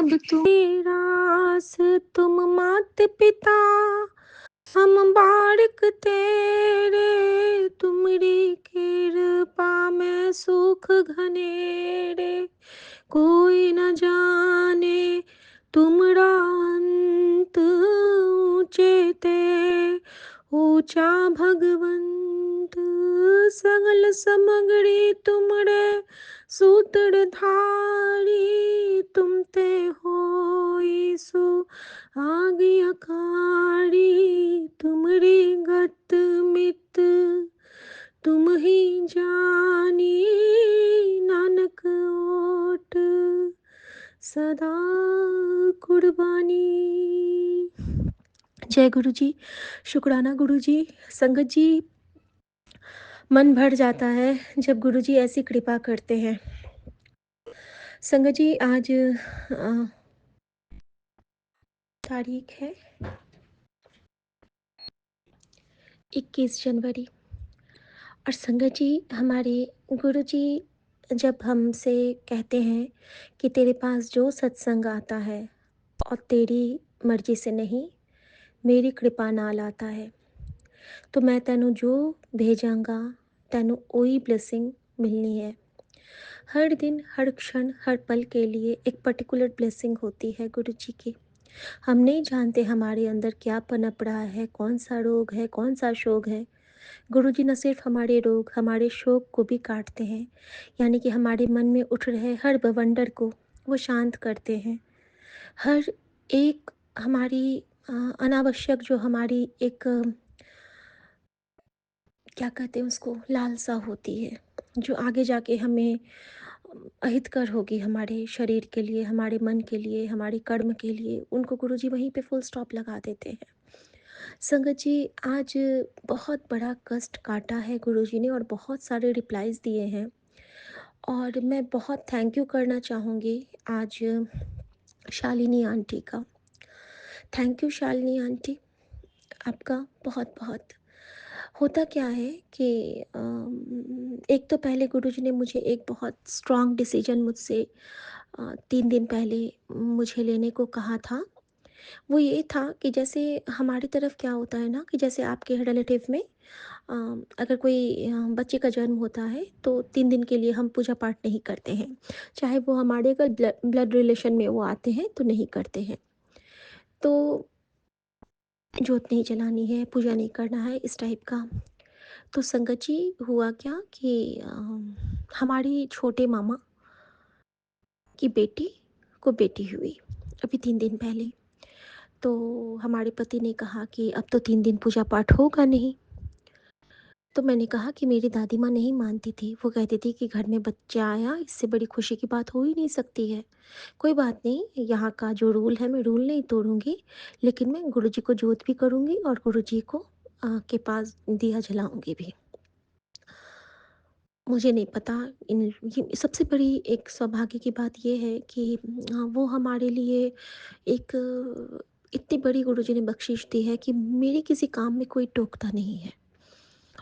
सब रास तुम मात पिता, हम बालक तेरे, तुमरी कृपा में सुख घनेरे, कोई न जाने तुमरा अंत, ऊंचे ते ऊंचा भगवंत, सगल समग्री तुमरे सूत्रधारी, तुम ते होई सु आज्ञाकारी, तुमरी गत मित तुम ही जानी, नानक ओट सदा कुर्बानी। जय गुरु जी। शुक्राना गुरु जी। संगत जी, मन भर जाता है जब गुरु जी ऐसी कृपा करते हैं। संगत जी, आज तारीख है 21 जनवरी, और संगत जी, हमारे गुरु जी जब हमसे कहते हैं कि तेरे पास जो सत्संग आता है और तेरी मर्जी से नहीं, मेरी कृपा नाल आता है, तो मैं तेनू जो भेजांगा तेनू ओही ब्लेसिंग मिलनी है। हर दिन, हर क्षण, हर पल के लिए एक पर्टिकुलर ब्लेसिंग होती है गुरु जी की। हम नहीं जानते हमारे अंदर क्या पनप रहा है, कौन सा रोग है, कौन सा शोक है। गुरु जी न सिर्फ हमारे रोग, हमारे शोक को भी काटते हैं, यानी कि हमारे मन में उठ रहे हर बवंडर को वो शांत करते हैं। हर एक हमारी अनावश्यक जो हमारी एक क्या कहते हैं उसको, लालसा होती है, जो आगे जाके हमें अहितकर होगी हमारे शरीर के लिए, हमारे मन के लिए, हमारे कर्म के लिए, उनको गुरु जी वहीं पे फुल स्टॉप लगा देते हैं। संगत जी, आज बहुत बड़ा कष्ट काटा है गुरु जी ने और बहुत सारे रिप्लाईज दिए हैं, और मैं बहुत थैंक यू करना चाहूँगी आज शालिनी आंटी का। थैंक यू शालिनी आंटी, आपका बहुत बहुत। होता क्या है कि एक तो पहले गुरुजी ने मुझे एक बहुत स्ट्रॉन्ग डिसीजन मुझसे 3 दिन पहले मुझे लेने को कहा था। वो ये था कि जैसे हमारी तरफ क्या होता है ना, कि जैसे आपके रिलेटिव में अ, अगर कोई बच्चे का जन्म होता है तो 3 दिन के लिए हम पूजा पाठ नहीं करते हैं। चाहे वो हमारे अगर ब्लड रिलेशन में वो आते हैं तो नहीं करते हैं। तो जोत नहीं जलानी है, पूजा नहीं करना है, इस टाइप का। तो संगत जी, हुआ क्या कि हमारी छोटे मामा की बेटी को बेटी हुई अभी 3 दिन पहले। तो हमारे पति ने कहा कि अब तो 3 दिन पूजा पाठ होगा नहीं। तो मैंने कहा कि मेरी दादी माँ नहीं मानती थी, वो कहती थी कि घर में बच्चा आया, इससे बड़ी खुशी की बात हो ही नहीं सकती है। कोई बात नहीं, यहाँ का जो रूल है मैं रूल नहीं तोड़ूंगी, लेकिन मैं गुरुजी को जोत भी करूँगी और गुरुजी को के पास दिया जलाऊंगी भी। मुझे नहीं पता, इन ये सबसे बड़ी एक सौभाग्य की बात ये है कि वो हमारे लिए एक इतनी बड़ी गुरुजी ने बख्शिश दी है कि मेरे किसी काम में कोई टोकता नहीं है।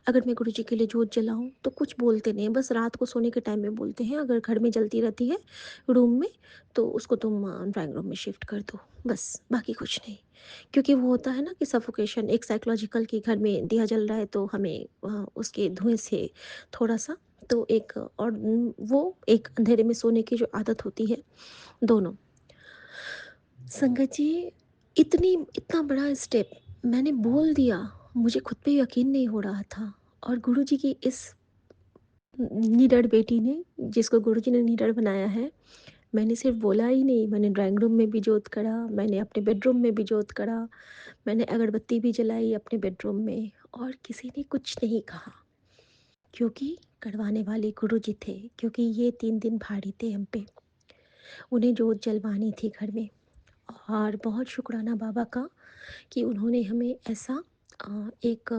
अगर मैं गुरुजी के लिए जोत जलाऊं तो कुछ बोलते नहीं हैं, बस रात को सोने के टाइम में बोलते हैं, अगर घर में जलती रहती है रूम में तो उसको तुम ड्राइंग रूम में शिफ्ट कर दो, बस, बाकी कुछ नहीं। क्योंकि वो होता है ना कि सफोकेशन एक साइकोलॉजिकल, कि घर में दिया जल रहा है तो हमें उसके धुएं से थोड़ा सा तो एक और वो एक अंधेरे में सोने की जो आदत होती है, दोनों। संगत जी, इतना बड़ा स्टेप मैंने बोल दिया, मुझे खुद पे यकीन नहीं हो रहा था। और गुरुजी की इस निडर बेटी ने, जिसको गुरुजी ने निडर बनाया है, मैंने सिर्फ बोला ही नहीं, मैंने ड्राइंग रूम में भी जोत करा, मैंने अपने बेडरूम में भी जोत करा, मैंने अगरबत्ती भी जलाई अपने बेडरूम में, और किसी ने कुछ नहीं कहा, क्योंकि करवाने वाले गुरुजी थे, क्योंकि ये 3 दिन भारी थे हम पे, उन्हें जोत जलवानी थी घर में। और बहुत शुक्राना बाबा का कि उन्होंने हमें ऐसा एक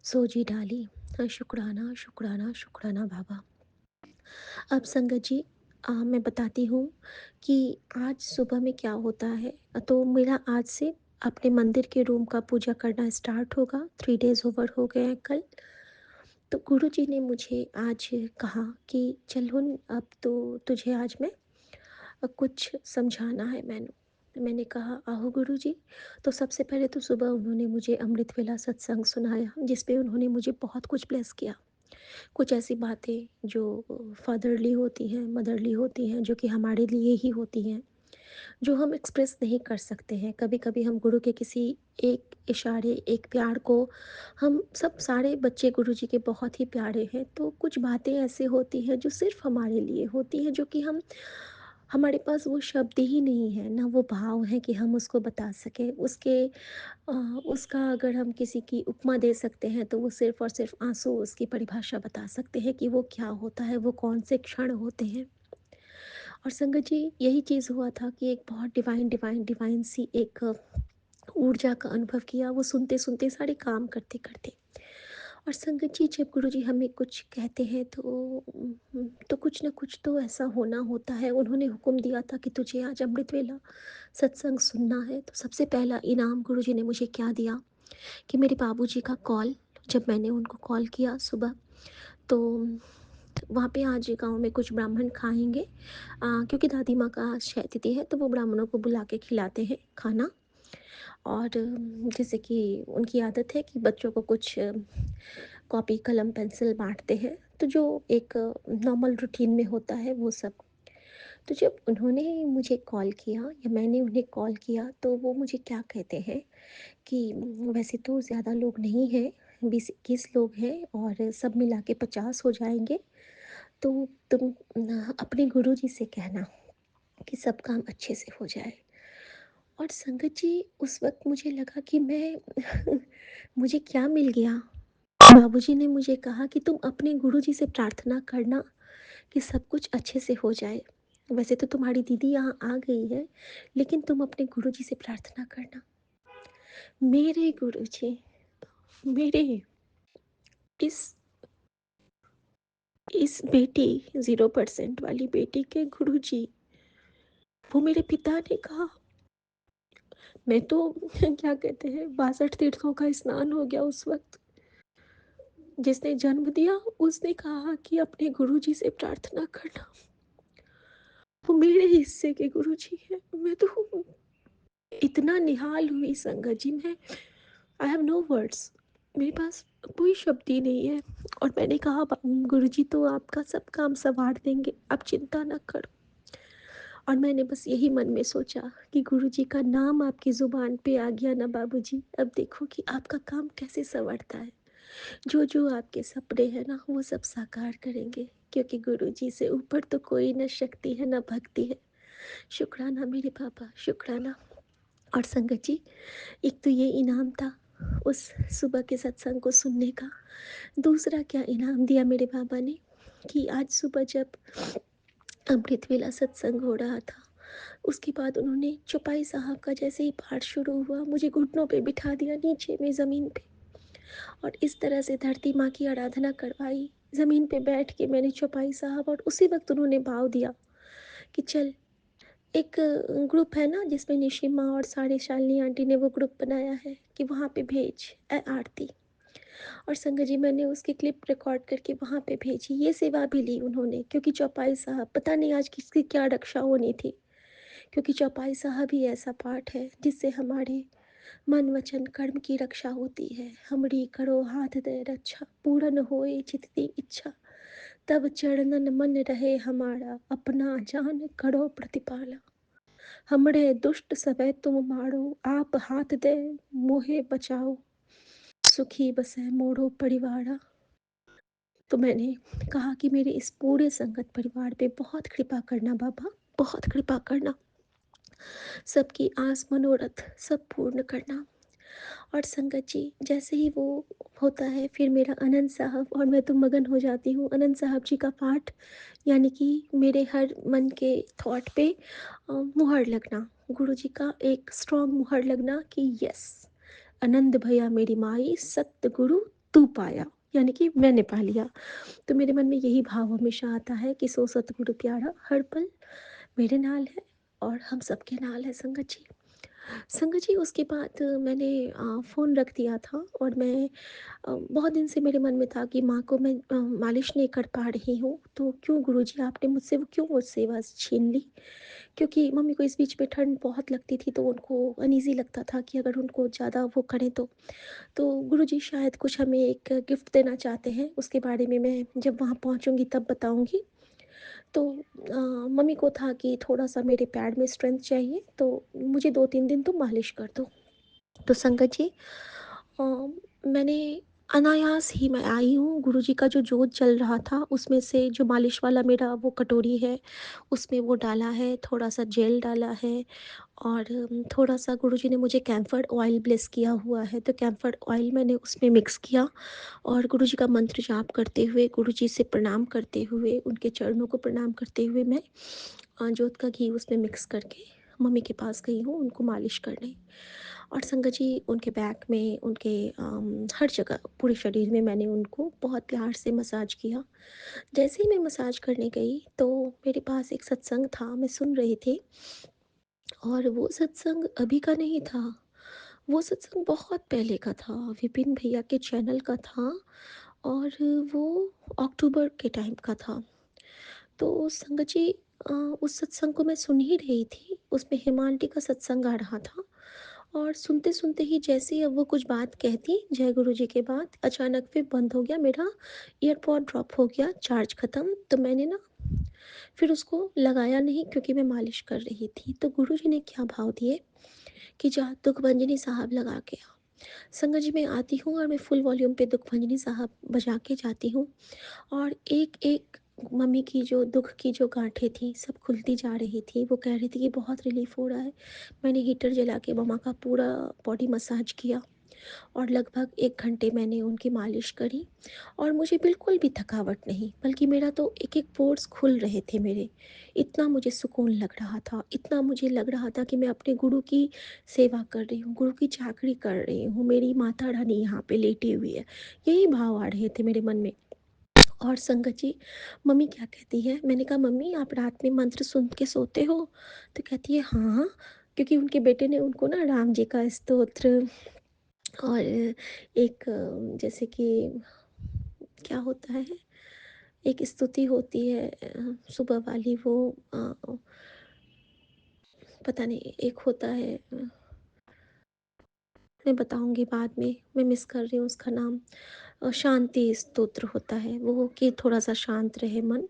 सोजी डाली। शुक्राना शुक्राना शुक्राना बाबा। अब संगत जी, मैं बताती हूँ कि आज सुबह में क्या होता है। तो मेरा आज से अपने मंदिर के रूम का पूजा करना स्टार्ट होगा। 3 डेज़ ओवर हो गए हैं कल। तो गुरु जी ने मुझे आज कहा कि चल हुन, अब तो तुझे आज मैं कुछ समझाना है मैंने। तो मैंने कहा, "आओ गुरुजी।" तो सबसे पहले तो सुबह उन्होंने मुझे अमृत वेला सत्संग सुनाया, जिस पे उन्होंने मुझे बहुत कुछ ब्लेस किया। कुछ ऐसी बातें जो फादरली होती हैं, मदरली होती हैं, जो कि हमारे लिए ही होती हैं, जो हम एक्सप्रेस नहीं कर सकते हैं। कभी-कभी हम गुरु के किसी एक इशारे, एक प्यार को, हम सब सारे बच्चे गुरुजी के बहुत ही प्यारे हैं, तो कुछ बातें ऐसी होती हैं जो सिर्फ़ हमारे लिए होती हैं, जो कि हम हमारे पास वो शब्द ही नहीं है, ना वो भाव है कि हम उसको बता सकें। अ, उसका अगर हम किसी की उपमा दे सकते हैं, तो वो सिर्फ़ और सिर्फ़ आँसू उसकी परिभाषा बता सकते हैं कि वो क्या होता है, वो कौन से क्षण होते हैं। और संगत जी, यही चीज़ हुआ था कि एक बहुत डिवाइन सी एक ऊर्जा का अनुभव किया, वो सुनते-सुनते सारे काम करते-करते। और संगत जी, जब गुरुजी हमें कुछ कहते हैं तो तो कुछ न कुछ तो ऐसा होना होता है। उन्होंने हुक्म दिया था कि तुझे आज अमृत वेला सत्संग सुनना है, तो सबसे पहला इनाम गुरुजी ने मुझे क्या दिया कि मेरे बाबूजी का कॉल, जब मैंने उनको कॉल किया सुबह, तो वहाँ पे आज गाँव में कुछ ब्राह्मण खाएँगे, क्योंकि दादी माँ का आज क्षय तिथि है, तो वो ब्राह्मणों को बुला के खिलाते हैं खाना। और जैसे कि उनकी आदत है कि बच्चों को कुछ कॉपी, कलम, पेंसिल बाँटते हैं, तो जो एक नॉर्मल रूटीन में होता है वो सब। तो जब उन्होंने मुझे कॉल किया या मैंने उन्हें कॉल किया, तो वो मुझे क्या कहते हैं कि वैसे तो ज़्यादा लोग नहीं हैं, 20-21 लोग हैं और सब मिला के 50 हो जाएँगे, तो तुम अपने गुरुजी से कहना कि सब काम अच्छे से हो जाए। और संगत जी, उस वक़्त मुझे लगा कि मैं मुझे क्या मिल गया? बाबूजी ने मुझे कहा कि तुम अपने गुरुजी से प्रार्थना करना कि सब कुछ अच्छे से हो जाए। वैसे तो तुम्हारी दीदी यहाँ आ गई है, लेकिन तुम अपने गुरुजी से प्रार्थना करना। मेरे गुरुजी, मेरे इस इस बेटी 0% वाली बेटी के गुरुजी, वो मेरे पिता ने कहा, मैं तो क्या कहते हैं, 62 तीर्थों का स्नान हो गया उस वक़्त। जिसने जन्म दिया उसने कहा कि अपने गुरुजी से प्रार्थना करना, वो मेरे हिस्से के गुरुजी हैं। मैं तो इतना निहाल हुई संगत जी, मैं आई हैव नो वर्ड्स, मेरे पास कोई शब्द ही नहीं है। और मैंने कहा, गुरुजी तो आपका सब काम संवार देंगे, आप चिंता ना करो। और मैंने बस यही मन में सोचा कि गुरुजी का नाम आपकी ज़ुबान पे आ गया ना बाबूजी, अब देखो कि आपका काम कैसे संवरता है। जो आपके सपने हैं ना, वो सब साकार करेंगे, क्योंकि गुरुजी से ऊपर तो कोई न शक्ति है, न भक्ति है। शुक्राना मेरे पापा, शुक्राना। और संगत जी, एक तो ये इनाम था उस सुबह के सत्संग को सुनने का। दूसरा क्या इनाम दिया मेरे बाबा ने कि आज सुबह जब अमृत वेला सत्संग हो रहा था, उसके बाद उन्होंने चौपाई साहब का जैसे ही पाठ शुरू हुआ, मुझे घुटनों पे बिठा दिया नीचे में ज़मीन पे, और इस तरह से धरती माँ की आराधना करवाई। ज़मीन पे बैठ के मैंने चौपाई साहब, और उसी वक्त उन्होंने भाव दिया कि चल, एक ग्रुप है ना जिसमें निशिमा और सारे शालिनी आंटी ने वो ग्रुप बनाया है, कि वहाँ पे भेज आरती। और संगत जी, मैंने उसकी क्लिप रिकॉर्ड करके वहाँ पे भेजी। ये सेवा भी ली उन्होंने, क्योंकि चौपाई साहब, पता नहीं आज किसकी क्या रक्षा होनी थी, क्योंकि चौपाई साहब ही ऐसा पाठ है जिससे हमारे मन वचन कर्म की रक्षा होती है। हमरी करो हाथ दे रक्षा, पूरन होए चितती इच्छा, तब चरणन मन रहे हमारा, अपना जान करो प्रतिपाला। हमरे दुष्ट सवै तुम मारो, आप हाथ दे मोहे बचाओ, सुखी बसै मोड़ो परिवारा। तो मैंने कहा कि मेरे इस पूरे संगत परिवार पे बहुत कृपा करना बाबा, बहुत कृपा करना, सबकी आस मनोरथ सब पूर्ण करना। और संगत जी, जैसे ही वो होता है, फिर मेरा आनंद साहब, और मैं तो मगन हो जाती हूँ आनंद साहब जी का पाठ, यानी कि मेरे हर मन के थॉट पे मुहर लगना, गुरु जी का एक स्ट्रॉन्ग मुहर लगना कि यस, आनंद भैया मेरी माई, सत्य गुरु तू पाया, यानी कि मैंने पा लिया। तो मेरे मन में यही भाव हमेशा आता है कि सो सतगुरु प्यारा हर पल मेरे नाल है, और हम सबके नाल है संगत जी। संगत जी, उसके बाद मैंने फ़ोन रख दिया था, और मैं बहुत दिन से मेरे मन में था कि माँ को मैं मालिश नहीं कर पा रही हूँ, तो क्यों गुरुजी, आपने मुझसे वो क्यों वो सेवा छीन ली? क्योंकि मम्मी को इस बीच में ठंड बहुत लगती थी, तो उनको अनईज़ी लगता था कि अगर उनको ज़्यादा वो करें तो गुरुजी शायद कुछ हमें एक गिफ्ट देना चाहते हैं, उसके बारे में मैं जब वहाँ पहुँचूँगी तब बताऊँगी। तो मम्मी को था कि थोड़ा-सा मेरे पैर में स्ट्रेंथ चाहिए, तो मुझे 2-3 दिन तुम मालिश कर दो। तो संगत जी, अ, मैंने अनायास ही मैं आई हूँ, गुरुजी का जो जोत जल रहा था उसमें से जो मालिश वाला मेरा वो कटोरी है, उसमें वो डाला है, थोड़ा-सा जेल डाला है और थोड़ा-सा गुरुजी ने मुझे कैम्फर ऑयल ब्लेस किया हुआ है, तो कैम्फर ऑयल मैंने उसमें मिक्स किया और गुरुजी का मंत्र जाप करते हुए, गुरुजी से प्रणाम करते हुए, उनके चरणों को प्रणाम करते हुए मैं जोत का घी उसमें मिक्स करके मम्मी के पास गई हूँ उनको मालिश करने। और संगत जी, उनके बैक में, उनके हर जगह, पूरे शरीर में मैंने उनको बहुत प्यार से मसाज किया। जैसे ही मैं मसाज करने गई, तो मेरे पास एक सत्संग था, मैं सुन रही थी और वो सत्संग अभी का नहीं था, वो सत्संग बहुत पहले का था, विपिन भैया के चैनल का था और वो अक्टूबर के टाइम का था। तो संगत जी, उस सत्संग को मैं सुन ही रही थी, उसमें हेमा आंटी का सत्संग आ रहा था और सुनते-सुनते ही जैसे ही अब वो कुछ बात कहती जय गुरु जी के बाद, अचानक फिर बंद हो गया मेरा, ईयरपॉड ड्रॉप हो गया, चार्ज ख़त्म। तो मैंने ना फिर उसको लगाया नहीं, क्योंकि मैं मालिश कर रही थी। तो गुरु जी ने क्या भाव दिए कि जा दुखभंजनी साहब लगा के आ। संगत जी, मैं आती हूँ और मैं फुल वॉल्यूम पे दुखभंजनी साहब बजा के जाती हूँ और एक-एक मम्मी की जो दुःख की जो गाँठें थी, सब खुलती जा रही थी। वो कह रही थी कि बहुत रिलीफ़ हो रहा है। मैंने हीटर जला के मम्मा का पूरा बॉडी मसाज किया और लगभग 1 घंटे मैंने उनकी मालिश करी और मुझे बिल्कुल भी थकावट नहीं, बल्कि मेरा तो एक-एक पोर्स खुल रहे थे मेरे। इतना मुझे सुकून लग रहा था, इतना मुझे लग रहा था कि मैं अपने गुरु की सेवा कर रही हूँ, गुरु की चाकरी कर रही हूँ, मेरी माता रानी यहाँ पे लेटी हुई है। यही भाव आ रहे थे मेरे मन में। और संगत जी, मम्मी क्या कहती है, मैंने कहा मम्मी आप रात में मंत्र सुन के सोते हो? तो कहती है हाँ, क्योंकि उनके बेटे ने उनको ना राम जी का स्तोत्र और एक जैसे कि क्या होता है, एक स्तुति होती है सुबह वाली, वो पता नहीं, एक होता है, मैं बताऊँगी बाद में, मैं मिस कर रही हूँ उसका नाम। शांति स्तोत्र होता है वो, कि थोड़ा-सा शांत रहे मन,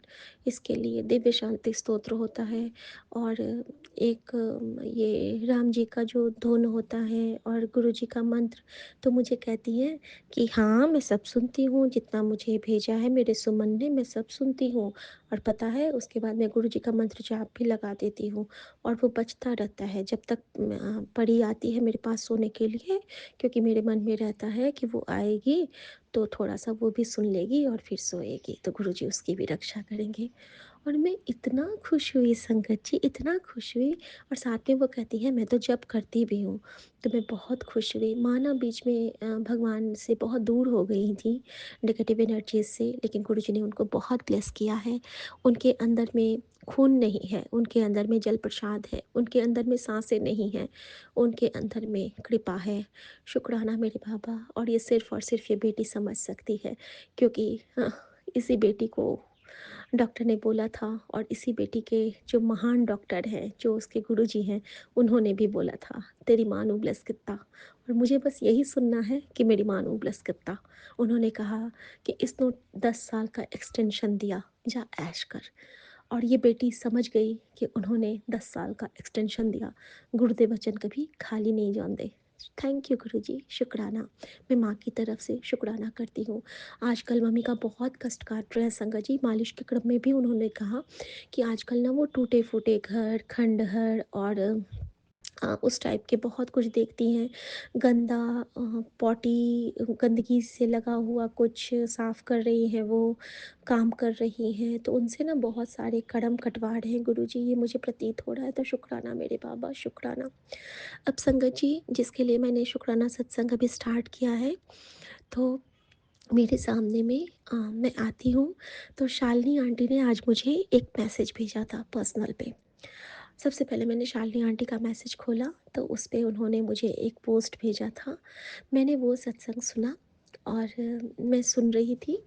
इसके लिए दिव्य शांति स्तोत्र होता है। और एक ये राम जी का जो धुन होता है और गुरु जी का मंत्र। तो मुझे कहती है कि हाँ, मैं सब सुनती हूँ, जितना मुझे भेजा है मेरे सुमन ने, मैं सब सुनती हूँ। और पता है, उसके बाद मैं गुरु जी का मंत्र जाप भी लगा देती हूँ और वो बजता रहता है जब तक परी आती है मेरे पास सोने के लिए, क्योंकि मेरे मन में रहता है कि वो आएगी तो थोड़ा-सा वो भी सुन लेगी और फिर सोएगी, तो गुरुजी उसकी भी रक्षा करेंगे। और मैं इतना खुश हुई संगत जी, इतना खुश हुई। और साथ में वो कहती है मैं तो जप करती भी हूँ, तो मैं बहुत खुश हुई। माँ ना बीच में भगवान से बहुत दूर हो गई थी नेगेटिव एनर्जीज़ से, लेकिन गुरुजी ने उनको बहुत ब्लेस किया है। उनके अंदर में खून नहीं है, उनके अंदर में जल प्रसाद है, उनके अंदर में साँसें नहीं हैं, उनके अंदर में कृपा है। शुक्राना मेरे बाबा। और ये सिर्फ़ और सिर्फ़ ये बेटी समझ सकती है, क्योंकि इसी बेटी को डॉक्टर ने बोला था और इसी बेटी के जो महान डॉक्टर हैं, जो उसके गुरुजी हैं, उन्होंने भी बोला था, तेरी माँ नू ब्लेस कित्ता। और मुझे बस यही सुनना है कि मेरी माँ नू ब्लेस कित्ता। उन्होंने कहा कि इसनों 10 साल का एक्सटेंशन दिया, जा ऐश कर। और ये बेटी समझ गई कि उन्होंने 10 साल का एक्सटेंशन दिया। गुरु दे वचन कभी खाली नहीं जाते। थैंक यू गुरुजी, शुक्राना। मैं माँ की तरफ से शुक्राना करती हूँ। आजकल मम्मी का बहुत कष्ट काट रहे हैं संगत जी। मालिश के क्रम में भी उन्होंने कहा कि आजकल ना वो टूटे-फूटे घर, खंडहर और उस टाइप के बहुत कुछ देखती हैं। गंदा पॉटी, गंदगी से लगा हुआ कुछ साफ़ कर रही हैं वो, काम कर रही हैं। तो उनसे ना बहुत सारे कर्म कटवा रहे हैं गुरुजी, ये मुझे प्रतीत हो रहा है। तो शुक्राना मेरे बाबा, शुक्राना। अब संगत जी, जिसके लिए मैंने शुक्राना सत्संग अभी स्टार्ट किया है, तो मेरे सामने में मैं आती हूँ, तो शालिनी आंटी ने आज मुझे एक मैसेज भेजा था पर्सनल पे। सबसे पहले मैंने शालिनी आंटी का मैसेज खोला, तो उस पे उन्होंने मुझे एक पोस्ट भेजा था। मैंने वो सत्संग सुना और मैं सुन रही थी,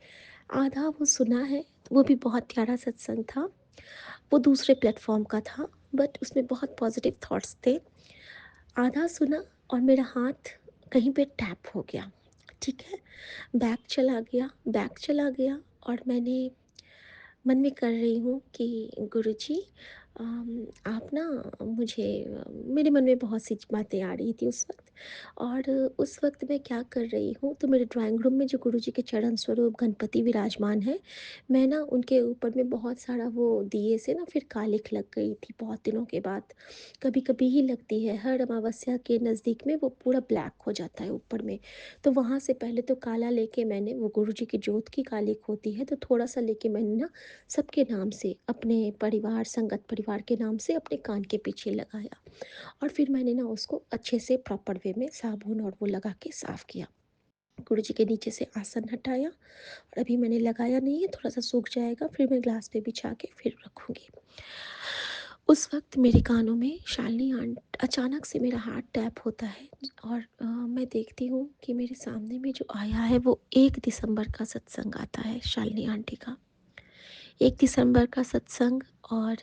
आधा वो सुना है, वो भी बहुत प्यारा सत्संग था। वो दूसरे प्लेटफ़ॉर्म का था, बट उसमें बहुत पॉज़िटिव थॉट्स थे। आधा सुना और मेरा हाथ कहीं पे टैप हो गया, ठीक है? बैक चला गया और मैंने मन में कर रही हूँ कि गुरुजी, आप ना मुझे मेरे मन में बहुत सी बातें आ रही थी उस वक़्त। और उस वक़्त मैं क्या कर रही हूँ, तो मेरे ड्राइंग रूम में जो गुरुजी के चरण स्वरूप गणपति विराजमान हैं, मैं ना उनके ऊपर में बहुत सारा वो दिए से ना फिर कालिख लग गई थी बहुत दिनों के बाद। कभी-कभी ही लगती है, हर अमावस्या के नज़दीक में वो पूरा ब्लैक हो जाता है ऊपर में। तो वहाँ से पहले तो काला लेके मैंने, वो गुरुजी की जोत की कालिख होती है, तो थोड़ा-सा लेके मैंने ना सबके नाम से, अपने परिवार, संगत परिवार के नाम से अपने कान के पीछे लगाया और फिर मैंने ना उसको अच्छे से प्रॉपर वे में साबुन और वो लगा के साफ़ किया। गुरुजी के नीचे से आसन हटाया और अभी मैंने लगाया नहीं है, थोड़ा-सा सूख जाएगा, फिर मैं ग्लास पे बिछा के फिर रखूँगी। उस वक़्त मेरे कानों में शालिनी आंट अचानक से मेरा हाथ टैप होता है और मैं देखती हूँ कि मेरे सामने में जो आया है वो 1 दिसंबर का सत्संग आता है शालिनी आंटी का। 1 दिसंबर का सत्संग। और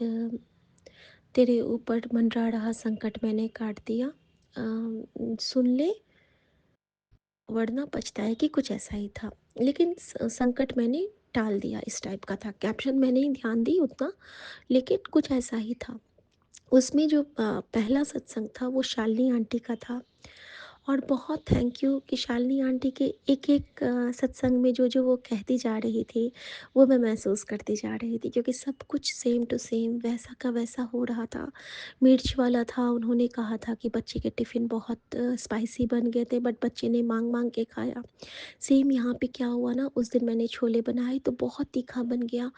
तेरे ऊपर मंडरा रहा संकट मैंने काट दिया, सुन ले वरना पछताए, कि कुछ ऐसा ही था। लेकिन संकट मैंने टाल दिया, इस टाइप का था कैप्शन, मैंने ही ध्यान दी उतना, लेकिन कुछ ऐसा ही था। उसमें जो पहला सत्संग था वो शालिनी आंटी का था। और बहुत थैंक यू कि शालिनी आंटी के एक-एक सत्संग में जो-जो वो कहती जा रही थी, वो मैं महसूस करती जा रही थी, क्योंकि सब कुछ सेम टू सेम वैसा का वैसा हो रहा था। मिर्च वाला था, उन्होंने कहा था कि बच्चे के टिफ़िन बहुत स्पाइसी बन गए थे, बट बच्चे ने माँग-माँग के खाया। सेम यहाँ पे क्या हुआ ना, उस दिन मैंने छोले बनाए तो बहुत तीखा बन गया।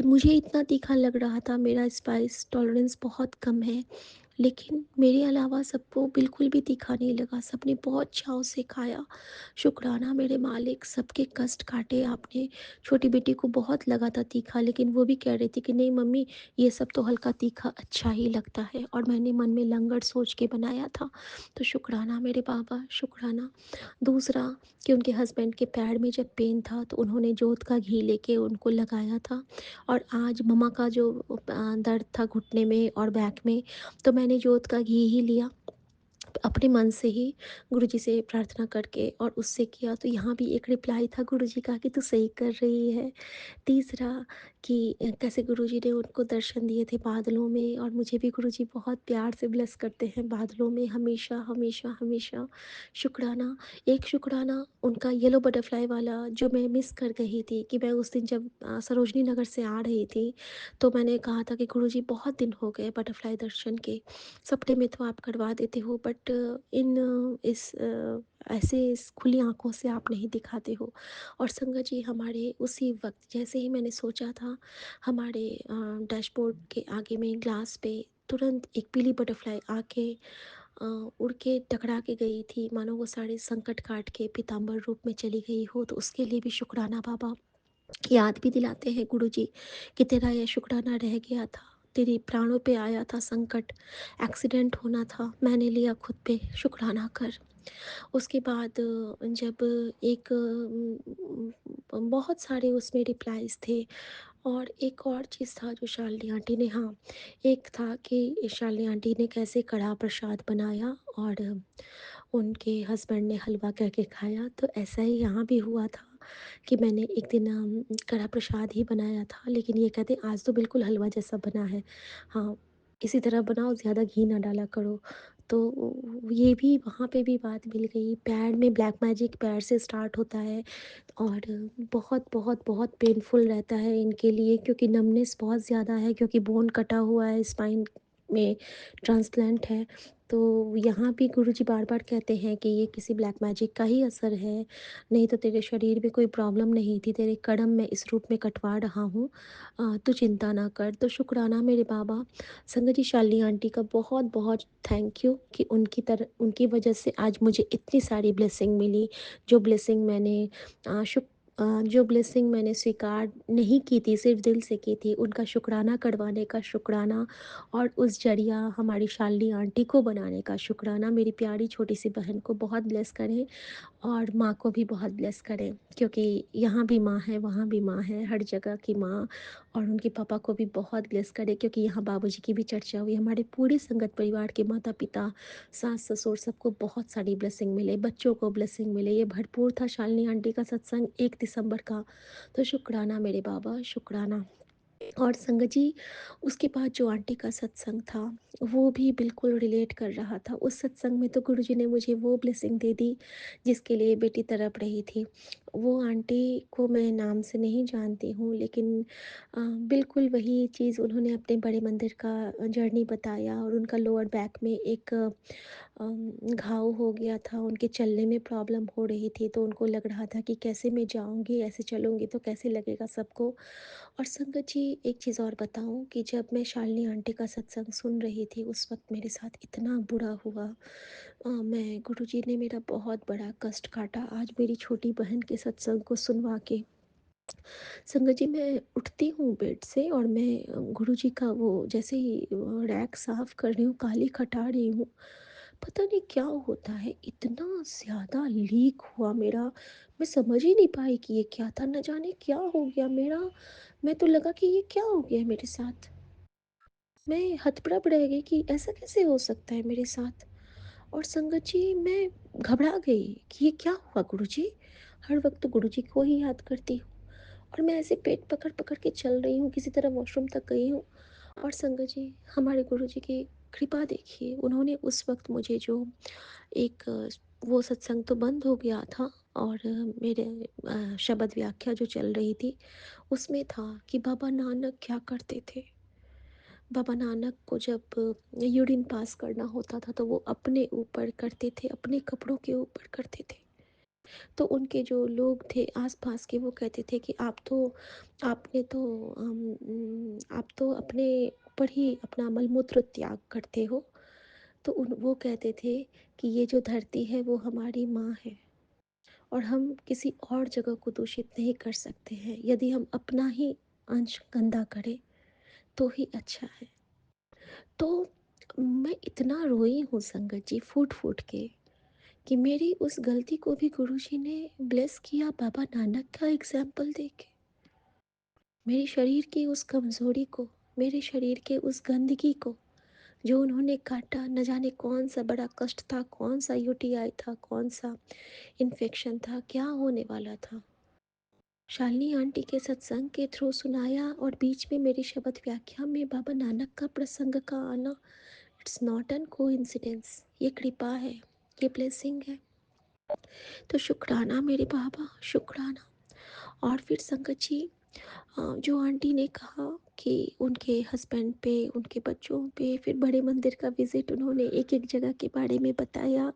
मुझे इतना तीखा लग रहा था, मेरा स्पाइस टॉलरेंस बहुत कम है, लेकिन मेरे अलावा सबको बिल्कुल भी तीखा नहीं लगा, सबने बहुत चाव से खाया। शुक्राना मेरे मालिक, सबके कष्ट काटे आपने। छोटी बेटी को बहुत लगा था तीखा, लेकिन वो भी कह रही थी कि नहीं मम्मी, ये सब तो हल्का तीखा अच्छा ही लगता है, और मैंने मन में लंगड़ सोच के बनाया था। तो शुक्राना मेरे बाबा, शुक्राना। दूसरा, कि उनके हस्बैंड के पैर में जब पेन था तो उन्होंने जोत का घी लेके उनको लगाया था। और आज मम्मा का जो दर्द था घुटने में और बैक में, तो मैंने जोत का घी ही लिया अपने मन से ही, गुरुजी से प्रार्थना करके और उससे किया। तो यहाँ भी एक रिप्लाई था गुरुजी का कि तू सही कर रही है। तीसरा, कि कैसे गुरुजी ने उनको दर्शन दिए थे बादलों में, और मुझे भी गुरुजी बहुत प्यार से ब्लेस करते हैं बादलों में, हमेशा हमेशा हमेशा। शुक्राना। एक शुक्राना उनका येलो बटरफ्लाई वाला, जो मैं मिस कर गई थी, कि मैं उस दिन जब सरोजनी नगर से आ रही थी, तो मैंने कहा था कि गुरुजी बहुत दिन हो गए बटरफ्लाई दर्शन के, सपने में तो आप करवा देते हो, बट ऐसे इस खुली आंखों से आप नहीं दिखाते हो। और संगत जी, हमारे उसी वक्त जैसे ही मैंने सोचा था, हमारे डैशबोर्ड के आगे में ग्लास पे तुरंत एक पीली बटरफ्लाई आके उड़ के टकरा के गई थी, मानो वो सारे संकट काट के पीताम्बर रूप में चली गई हो। तो उसके लिए भी शुक्राना बाबा। याद भी दिलाते हैं गुरुजी कि तेरा ये शुक्राना रह गया था, तेरे प्राणों पे आया था संकट, एक्सीडेंट होना था, मैंने लिया खुद पे, शुक्राना कर। उसके बाद जब एक बहुत सारे उसमें रिप्लाईज़ थे। और एक और चीज़ था जो शालिनी आंटी ने, हाँ, एक था कि शालिनी आंटी ने कैसे कढ़ा प्रसाद बनाया और उनके हस्बैंड ने हलवा कह के खाया। तो ऐसा ही यहाँ भी हुआ था कि मैंने एक दिन कढ़ा प्रसाद ही बनाया था, लेकिन ये कहते आज तो बिल्कुल हलवा जैसा बना है। हाँ, इसी तरह बनाओ, ज़्यादा घी ना डाला करो। तो ये भी वहाँ पे भी बात मिल गई। पैर में ब्लैक मैजिक पैर से स्टार्ट होता है और बहुत बहुत बहुत पेनफुल रहता है इनके लिए, क्योंकि नमनेस बहुत ज़्यादा है, क्योंकि बोन कटा हुआ है, स्पाइन में ट्रांसप्लांट है। तो यहाँ भी गुरुजी बार बार कहते हैं कि ये किसी ब्लैक मैजिक का ही असर है, नहीं तो तेरे शरीर में कोई प्रॉब्लम नहीं थी, तेरे कर्म मैं इस रूप में कटवा रहा हूँ, तू चिंता ना कर। तो शुक्राना मेरे बाबा। संगत जी, शालिनी आंटी का बहुत बहुत थैंक यू कि उनकी वजह से आज मुझे इतनी सारी ब्लेसिंग मिली, जो ब्लेसिंग मैंने जो ब्लेसिंग मैंने स्वीकार नहीं की थी, सिर्फ़ दिल से की थी, उनका शुक्राना करवाने का शुक्राना, और उस ज़रिया हमारी शालिनी आंटी को बनाने का शुक्राना, मेरी प्यारी छोटी-सी बहन को बहुत ब्लेस करें और माँ को भी बहुत ब्लेस करें, क्योंकि यहाँ भी माँ है, वहाँ भी माँ है, हर जगह की माँ। और उनके पापा को भी बहुत ब्लेस करें, क्योंकि यहाँ बाबूजी की भी चर्चा हुई। हमारे पूरे संगत परिवार के माता-पिता, सास-ससुर सबको बहुत सारी ब्लेसिंग मिले, बच्चों को ब्लेसिंग मिले। ये भरपूर था शालिनी आंटी का सत्संग 1 दिसंबर का। तो शुक्राना मेरे बाबा, शुक्राना। और संगत जी, उसके बाद जो आंटी का सत्संग था, वो भी बिल्कुल रिलेट कर रहा था। उस सत्संग में तो गुरुजी ने मुझे वो ब्लेसिंग दे दी जिसके लिए बेटी तड़प रही थी। वो आंटी को मैं नाम से नहीं जानती हूँ, लेकिन बिल्कुल वही चीज़ उन्होंने अपने बड़े मंदिर का जर्नी बताया, और उनका लोअर बैक में एक घाव हो गया था, उनके चलने में प्रॉब्लम हो रही थी, तो उनको लग रहा था कि कैसे मैं जाऊँगी, ऐसे चलूँगी तो कैसे लगेगा सबको। और संगत जी, एक चीज़ और बताऊँ कि जब मैं शालिनी आंटी का सत्संग सुन रही थी, उस वक़्त मेरे साथ इतना बुरा हुआ। मैं गुरुजी ने मेरा बहुत बड़ा कष्ट काटा आज मेरी छोटी बहन के सत्संग को सुनवा के। संगत जी, मैं उठती हूँ बेड से और मैं गुरुजी का वो जैसे ही रैक साफ़ कर रही हूँ, कालीख हटा रही हूँ, पता नहीं क्या होता है, इतना ज़्यादा लीक हुआ मेरा, मैं समझ ही नहीं पाई कि ये क्या था, न जाने क्या हो गया मेरा। मैं तो लगा कि ये क्या हो गया है मेरे साथ। मैं हतप्रभ रह गई कि ऐसा कैसे हो सकता है मेरे साथ। और संगत जी, मैं घबरा गई कि ये क्या हुआ गुरुजी। हर वक्त गुरुजी को ही याद करती हूँ, और मैं ऐसे पेट पकड़ पकड़ के चल रही हूँ, किसी तरह वॉशरूम तक गई हूँ। और संगत जी, हमारे गुरुजी की कृपा देखिए, उन्होंने उस वक्त मुझे जो एक वो सत्संग तो बंद हो गया था, और मेरे शब्द व्याख्या जो चल रही थी, उसमें था कि बाबा नानक क्या करते थे। बाबा नानक को जब यूरिन पास करना होता था, तो वो अपने ऊपर करते थे, अपने कपड़ों के ऊपर करते थे। तो उनके जो लोग थे आस-पास के, वो कहते थे कि आपने तो आप तो अपने ऊपर ही अपना मलमूत्र त्याग करते हो। तो वो कहते थे कि ये जो धरती है वो हमारी माँ है, और हम किसी और जगह को दूषित नहीं कर सकते हैं। यदि हम अपना ही अंश गंदा करें तो ही अच्छा है। तो मैं इतना रोई हूँ संगत जी, फूट-फूट के, कि मेरी उस गलती को भी गुरुजी ने ब्लेस किया बाबा नानक का एग्ज़ाम्पल देके। मेरे शरीर की उस कमज़ोरी को, मेरे शरीर के उस गंदगी को जो उन्होंने काटा, न जाने कौन-सा बड़ा कष्ट था, कौन-सा यूटीआई था, कौन-सा इन्फेक्शन था, क्या होने वाला था। शालिनी आंटी के सत्संग के थ्रू सुनाया, और बीच में मेरी शब्द व्याख्या में बाबा नानक का प्रसंग का आना, इट्स नॉट एन कोइंसिडेंस, ये कृपा है, ये ब्लेसिंग है। तो शुक्राना मेरे बाबा, शुक्राना। और फिर संगत जी, जो आंटी ने कहा कि उनके हस्बैंड पे, उनके बच्चों पे, फिर बड़े मंदिर का विज़िट, उन्होंने एक-एक जगह के बारे में बताया,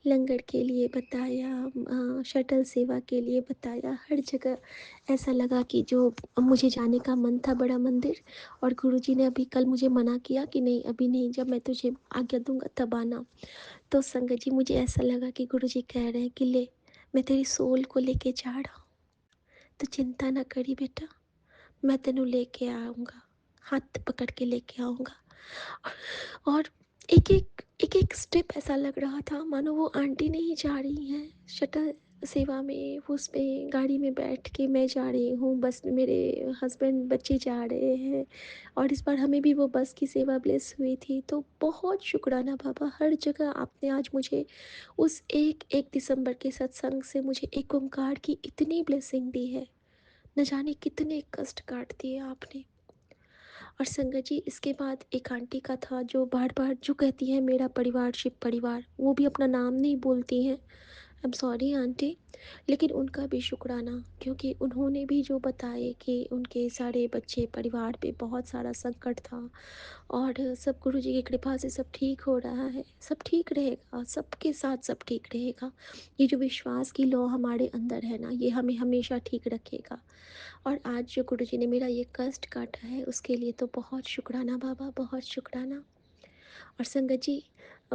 लंगर के लिए बताया, शटल सेवा के लिए बताया, हर जगह ऐसा लगा कि जो मुझे जाने का मन था बड़ा मंदिर, और गुरुजी ने अभी कल मुझे मना किया कि नहीं, अभी नहीं, जब मैं तुझे आज्ञा दूँगा तब आना। तो संगत जी, मुझे ऐसा लगा कि गुरुजी कह रहे हैं कि ले, मैं तेरी सोल को लेके जा रहा हूँ, तो चिंता ना करी बेटा, मैं तेनू लेके आऊँगा, हाथ पकड़ के लेके आऊँगा। और एक-एक स्टेप ऐसा लग रहा था मानो वो आंटी नहीं जा रही हैं शटल सेवा में, वो उसमें गाड़ी में बैठ के मैं जा रही हूँ, बस में मेरे हस्बैंड बच्चे जा रहे हैं, और इस बार हमें भी वो बस की सेवा ब्लेस हुई थी। तो बहुत शुक्राना बाबा, हर जगह आपने आज मुझे उस 1 दिसंबर के सत्संग से मुझे एक ओंकार की इतनी ब्लेसिंग दी है, न जाने कितने कष्ट काट दिए आपने। और संगत जी, इसके बाद एक आंटी का था जो बार-बार जो कहती हैं मेरा परिवार शिव परिवार, वो भी अपना नाम नहीं बोलती हैं। आई एम सॉरी आंटी, लेकिन उनका भी शुक्राना, क्योंकि उन्होंने भी जो बताए कि उनके सारे बच्चे परिवार पे बहुत सारा संकट था, और सब गुरुजी की कृपा से सब ठीक हो रहा है, सब ठीक रहेगा, सबके साथ सब ठीक रहेगा। ये जो विश्वास की लौ हमारे अंदर है ना, ये हमें हमेशा ठीक रखेगा। और आज जो गुरुजी ने मेरा ये कष्ट काटा है, उसके लिए तो बहुत शुक्राना बाबा, बहुत शुक्राना। और संगत जी,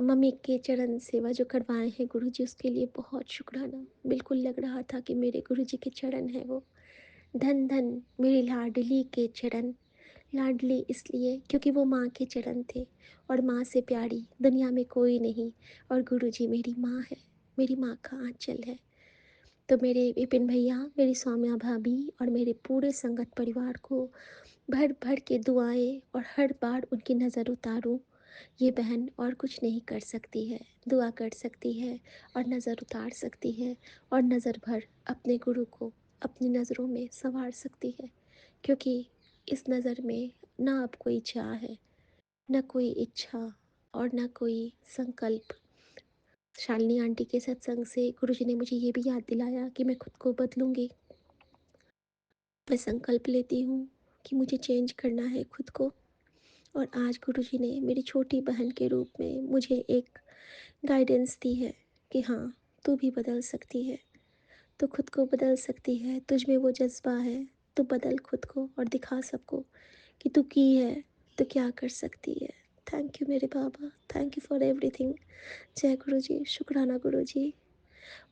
मम्मी के चरण सेवा जो करवाए हैं गुरुजी, उसके लिए बहुत शुक्राना। बिल्कुल लग रहा था कि मेरे गुरुजी के चरण हैं वो। धन धन मेरी लाडली के चरण। लाडली इसलिए क्योंकि वो माँ के चरण थे, और माँ से प्यारी दुनिया में कोई नहीं। और गुरुजी मेरी माँ है, मेरी माँ का आंचल है। तो मेरे विपिन भैया, मेरी सौम्या भाभी और मेरे पूरे संगत परिवार को भर भर के दुआएं, और हर बार उनकी नज़र उतारूं। ये बहन और कुछ नहीं कर सकती है, दुआ कर सकती है और नज़र उतार सकती है, और नज़र भर अपने गुरु को अपनी नज़रों में संवार सकती है। क्योंकि इस नज़र में ना अब कोई चाह है, न कोई इच्छा, और न कोई संकल्प। शालिनी आंटी के सत्संग से गुरुजी ने मुझे ये भी याद दिलाया कि मैं खुद को बदलूंगी। मैं संकल्प लेती हूँ कि मुझे चेंज करना है खुद को। और आज गुरुजी ने मेरी छोटी बहन के रूप में मुझे एक गाइडेंस दी है कि हाँ, तू भी बदल सकती है, तू खुद को बदल सकती है, तुझ में वो जज्बा है, तू बदल खुद को और दिखा सबको कि तू की है तो क्या कर सकती है। थैंक यू मेरे बाबा, थैंक यू फॉर एवरीथिंग। जय गुरु जी, शुक्राना गुरु जी।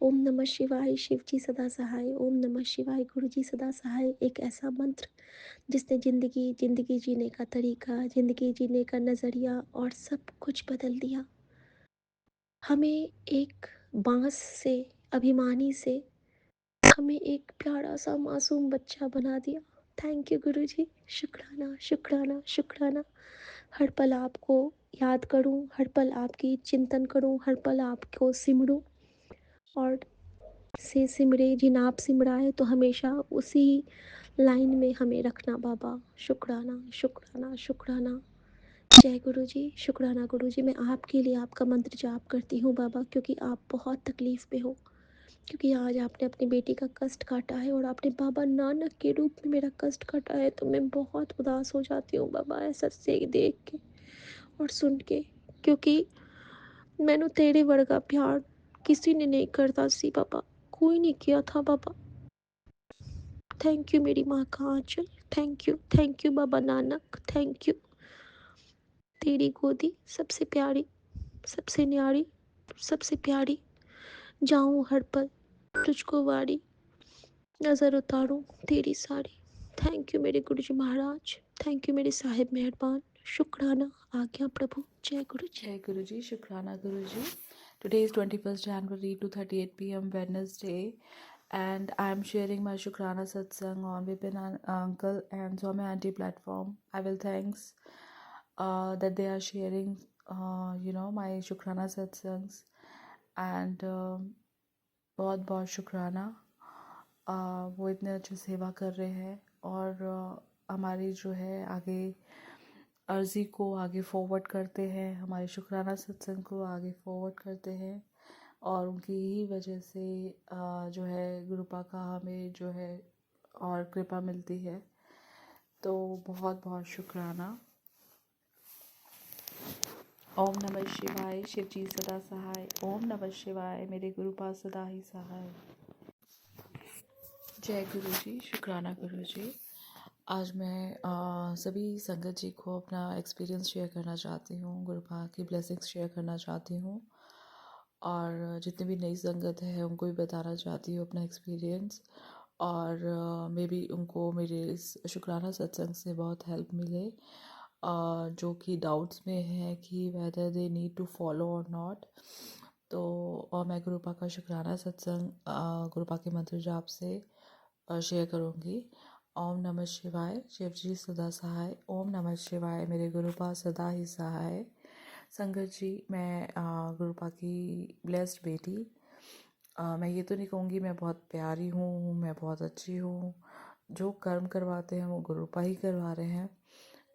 ओम नमः शिवाय, शिव जी सदा सहाय। ओम नमः शिवाय, गुरु जी सदा सहाय। एक ऐसा मंत्र जिसने ज़िंदगी जीने का तरीका, ज़िंदगी जीने का नज़रिया और सब कुछ बदल दिया। हमें एक बांस से, अभिमानी से, हमें एक प्यारा सा मासूम बच्चा बना दिया। थैंक यू गुरु जी, शुक्राना शुक्राना शुक्राना। हर पल आपको याद करूं, हर पल आपकी चिंतन करूं, हर पल आपको सिमरूं, और से सिमरे जिन आप सिमराए तो हमेशा उसी लाइन में हमें रखना बाबा। शुक्राना शुक्राना शुक्राना। जय गुरु जी, शुक्राना गुरु जी। मैं आपके लिए आपका मंत्र जाप करती हूँ बाबा, क्योंकि आप बहुत तकलीफ़ में हो, क्योंकि आज आपने अपनी बेटी का कष्ट काटा है, और आपने बाबा नानक के रूप में मेरा कष्ट काटा है। तो मैं बहुत उदास हो जाती हूँ बाबा, ऐसा से देख के और सुन के, क्योंकि मैंने तेरे वर्गा प्यार किसी ने नहीं करता सी बाबा, कोई नहीं किया था बाबा। थैंक यू मेरी माँ का आंचल, thank you Baba Nanak, thank you. तेरी गोदी सबसे प्यारी, सबसे न्यारी, सबसे प्यारी। जाऊं हर पल तुझको वारी, नज़र उतारूं तेरी सारी। थैंक यू मेरे गुरु जी महाराज, थैंक यू मेरे साहिब मेहरबान। शुक्राना, आज्ञा प्रभु। जय गुरु जी। Jai Guruji, Shukrana Guruji. Today is 21st January 2:38 p.m. Wednesday, and I am sharing my Shukrana Satsang on Vipin Uncle and Swami Auntie platform. I will thanks that they are sharing, my Shukrana Satsangs, and बहुत बहुत शुक्राना। वो इतने अच्छे सेवा कर रहे हैं, और हमारी जो है आगे अर्ज़ी को आगे फॉरवर्ड करते हैं, हमारे शुक्राना सत्संग को आगे फॉरवर्ड करते हैं, और उनकी ही वजह से जो है गुरुपा का हमें जो है और कृपा मिलती है। तो बहुत बहुत शुक्राना। ओम नमः शिवाय, शिव जी सदा सहाय। ओम नमः शिवाय, मेरे गुरुपा सदा ही सहाय। जय गुरु जी, शुक्राना गुरु जी। आज मैं सभी संगत जी को अपना एक्सपीरियंस शेयर करना चाहती हूँ, गुरुपा की ब्लेसिंग्स शेयर करना चाहती हूँ, और जितने भी नई संगत है उनको भी बताना चाहती हूँ अपना एक्सपीरियंस, और मे बी उनको मेरे इस शुक्राना सत्संग से बहुत हेल्प मिले, जो कि डाउट्स में है कि whether they need to follow और नॉट। तो और मैं गुरुपा का शुक्राना सत्संग गुरुपा के मंत्र जाप से शेयर करूँगी। ओम नमः शिवाय, शिव जी सदा सहाय। ओम नमः शिवाय, मेरे गुरुपा सदा ही सहाय। संगत जी, मैं गुरुपा की ब्लेस्ड बेटी, मैं ये तो नहीं कहूँगी मैं बहुत प्यारी हूँ, मैं बहुत अच्छी हूँ। जो कर्म करवाते हैं वो गुरुपा ही करवा रहे हैं,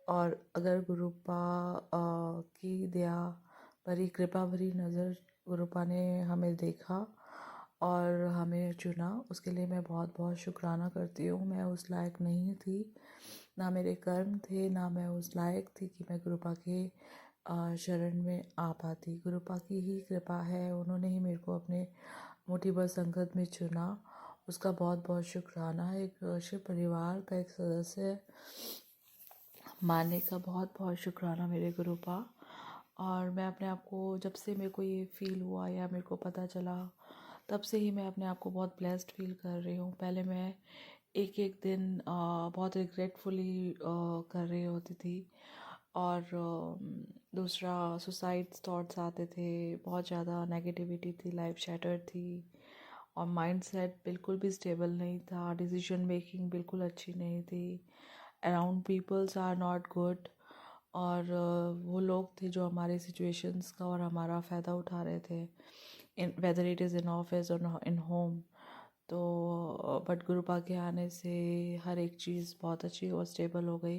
और अगर गुरुपा की दया भरी, कृपा भरी नज़र गुरुपा ने हमें देखा और हमें चुना, उसके लिए मैं बहुत बहुत शुक्राना करती हूँ। मैं उस लायक नहीं थी, ना मेरे कर्म थे, ना मैं उस लायक थी कि मैं गुरुपा के शरण में आ पाती। गुरुपा की ही कृपा है, उन्होंने ही मेरे को अपने मुट्ठी भर संगत में चुना, उसका बहुत बहुत शुक्राना। एक शिव परिवार का एक सदस्य मानने का बहुत बहुत शुक्राना मेरे गुरुपा। और मैं अपने आप को, जब से मेरे को ये फ़ील हुआ या मेरे को पता चला, तब से ही मैं अपने आप को बहुत ब्लेस्ड फ़ील कर रही हूँ। पहले मैं एक एक दिन बहुत रिग्रेटफुली कर रही होती थी। और दूसरा, सुसाइड थॉट्स आते थे, बहुत ज़्यादा नेगेटिविटी थी, लाइफ शैटर्ड थी, और माइंडसेट बिल्कुल भी स्टेबल नहीं था, डिसीजन मेकिंग बिल्कुल अच्छी नहीं थी, around peoples are not good. और वो लोग थे जो हमारे सिचुएशंस का और हमारा फ़ायदा उठा रहे थे, in whether it is in office और इन होम। तो बट गुरुपा के आने से हर एक चीज़ बहुत अच्छी और स्टेबल हो गई,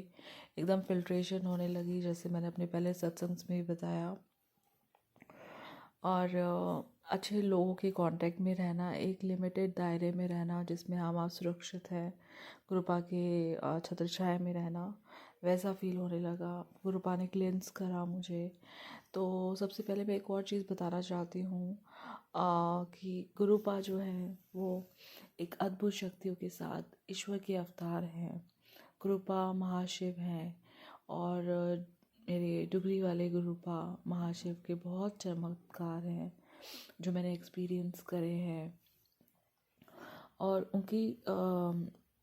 एकदम फिल्ट्रेशन होने लगी, जैसे मैंने अपने पहले सत्संग में भी बताया। और अच्छे लोगों के कांटेक्ट में रहना, एक लिमिटेड दायरे में रहना जिसमें हम आप सुरक्षित हैं, गुरुपा के छत्र छाया में रहना, वैसा फील होने लगा। गुरुपा ने क्लेंस करा मुझे। तो सबसे पहले मैं एक और चीज़ बताना चाहती हूँ कि गुरुपा जो है वो एक अद्भुत शक्तियों के साथ ईश्वर के अवतार हैं। गुरुपा महाशिव हैं। और मेरे डुगरी वाले गुरुपा महाशिव के बहुत चमत्कार हैं जो मैंने एक्सपीरियंस करे हैं। और उनकी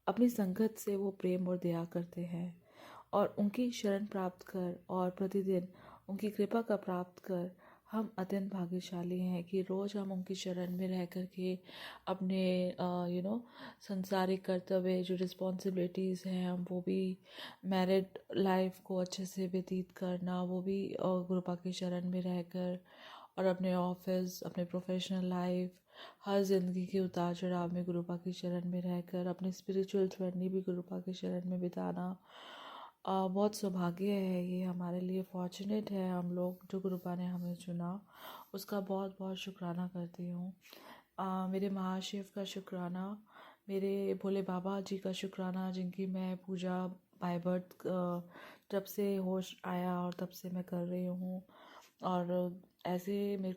अपनी संगत से वो प्रेम और दया करते हैं, और उनकी शरण प्राप्त कर और प्रतिदिन उनकी कृपा का प्राप्त कर हम अत्यंत भाग्यशाली हैं कि रोज़ हम उनकी शरण में रह कर के अपने संसारिक कर्तव्य, जो रिस्पॉन्सिबिलिटीज़ हैं, हम वो भी, मैरिड लाइफ को अच्छे से व्यतीत करना, वो भी गुरुपा की शरण में रहकर, और अपने ऑफिस, अपने प्रोफेशनल लाइफ, हर ज़िंदगी के उतार चढ़ाव में गुरुपा की शरण में रहकर अपनी स्पिरिचुअल जर्नी भी गुरुपा की शरण में बिताना बहुत सौभाग्य है। ये हमारे लिए फॉर्चुनेट है, हम लोग जो गुरुपा ने हमें चुना, उसका बहुत बहुत शुक्राना करती हूँ। मेरे महाशिव का शुक्राना, मेरे भोले बाबा जी का शुक्राना, जिनकी मैं पूजा बाय बर्थ जब से होश आया और तब से मैं कर रही हूँ। और ऐसे मेरे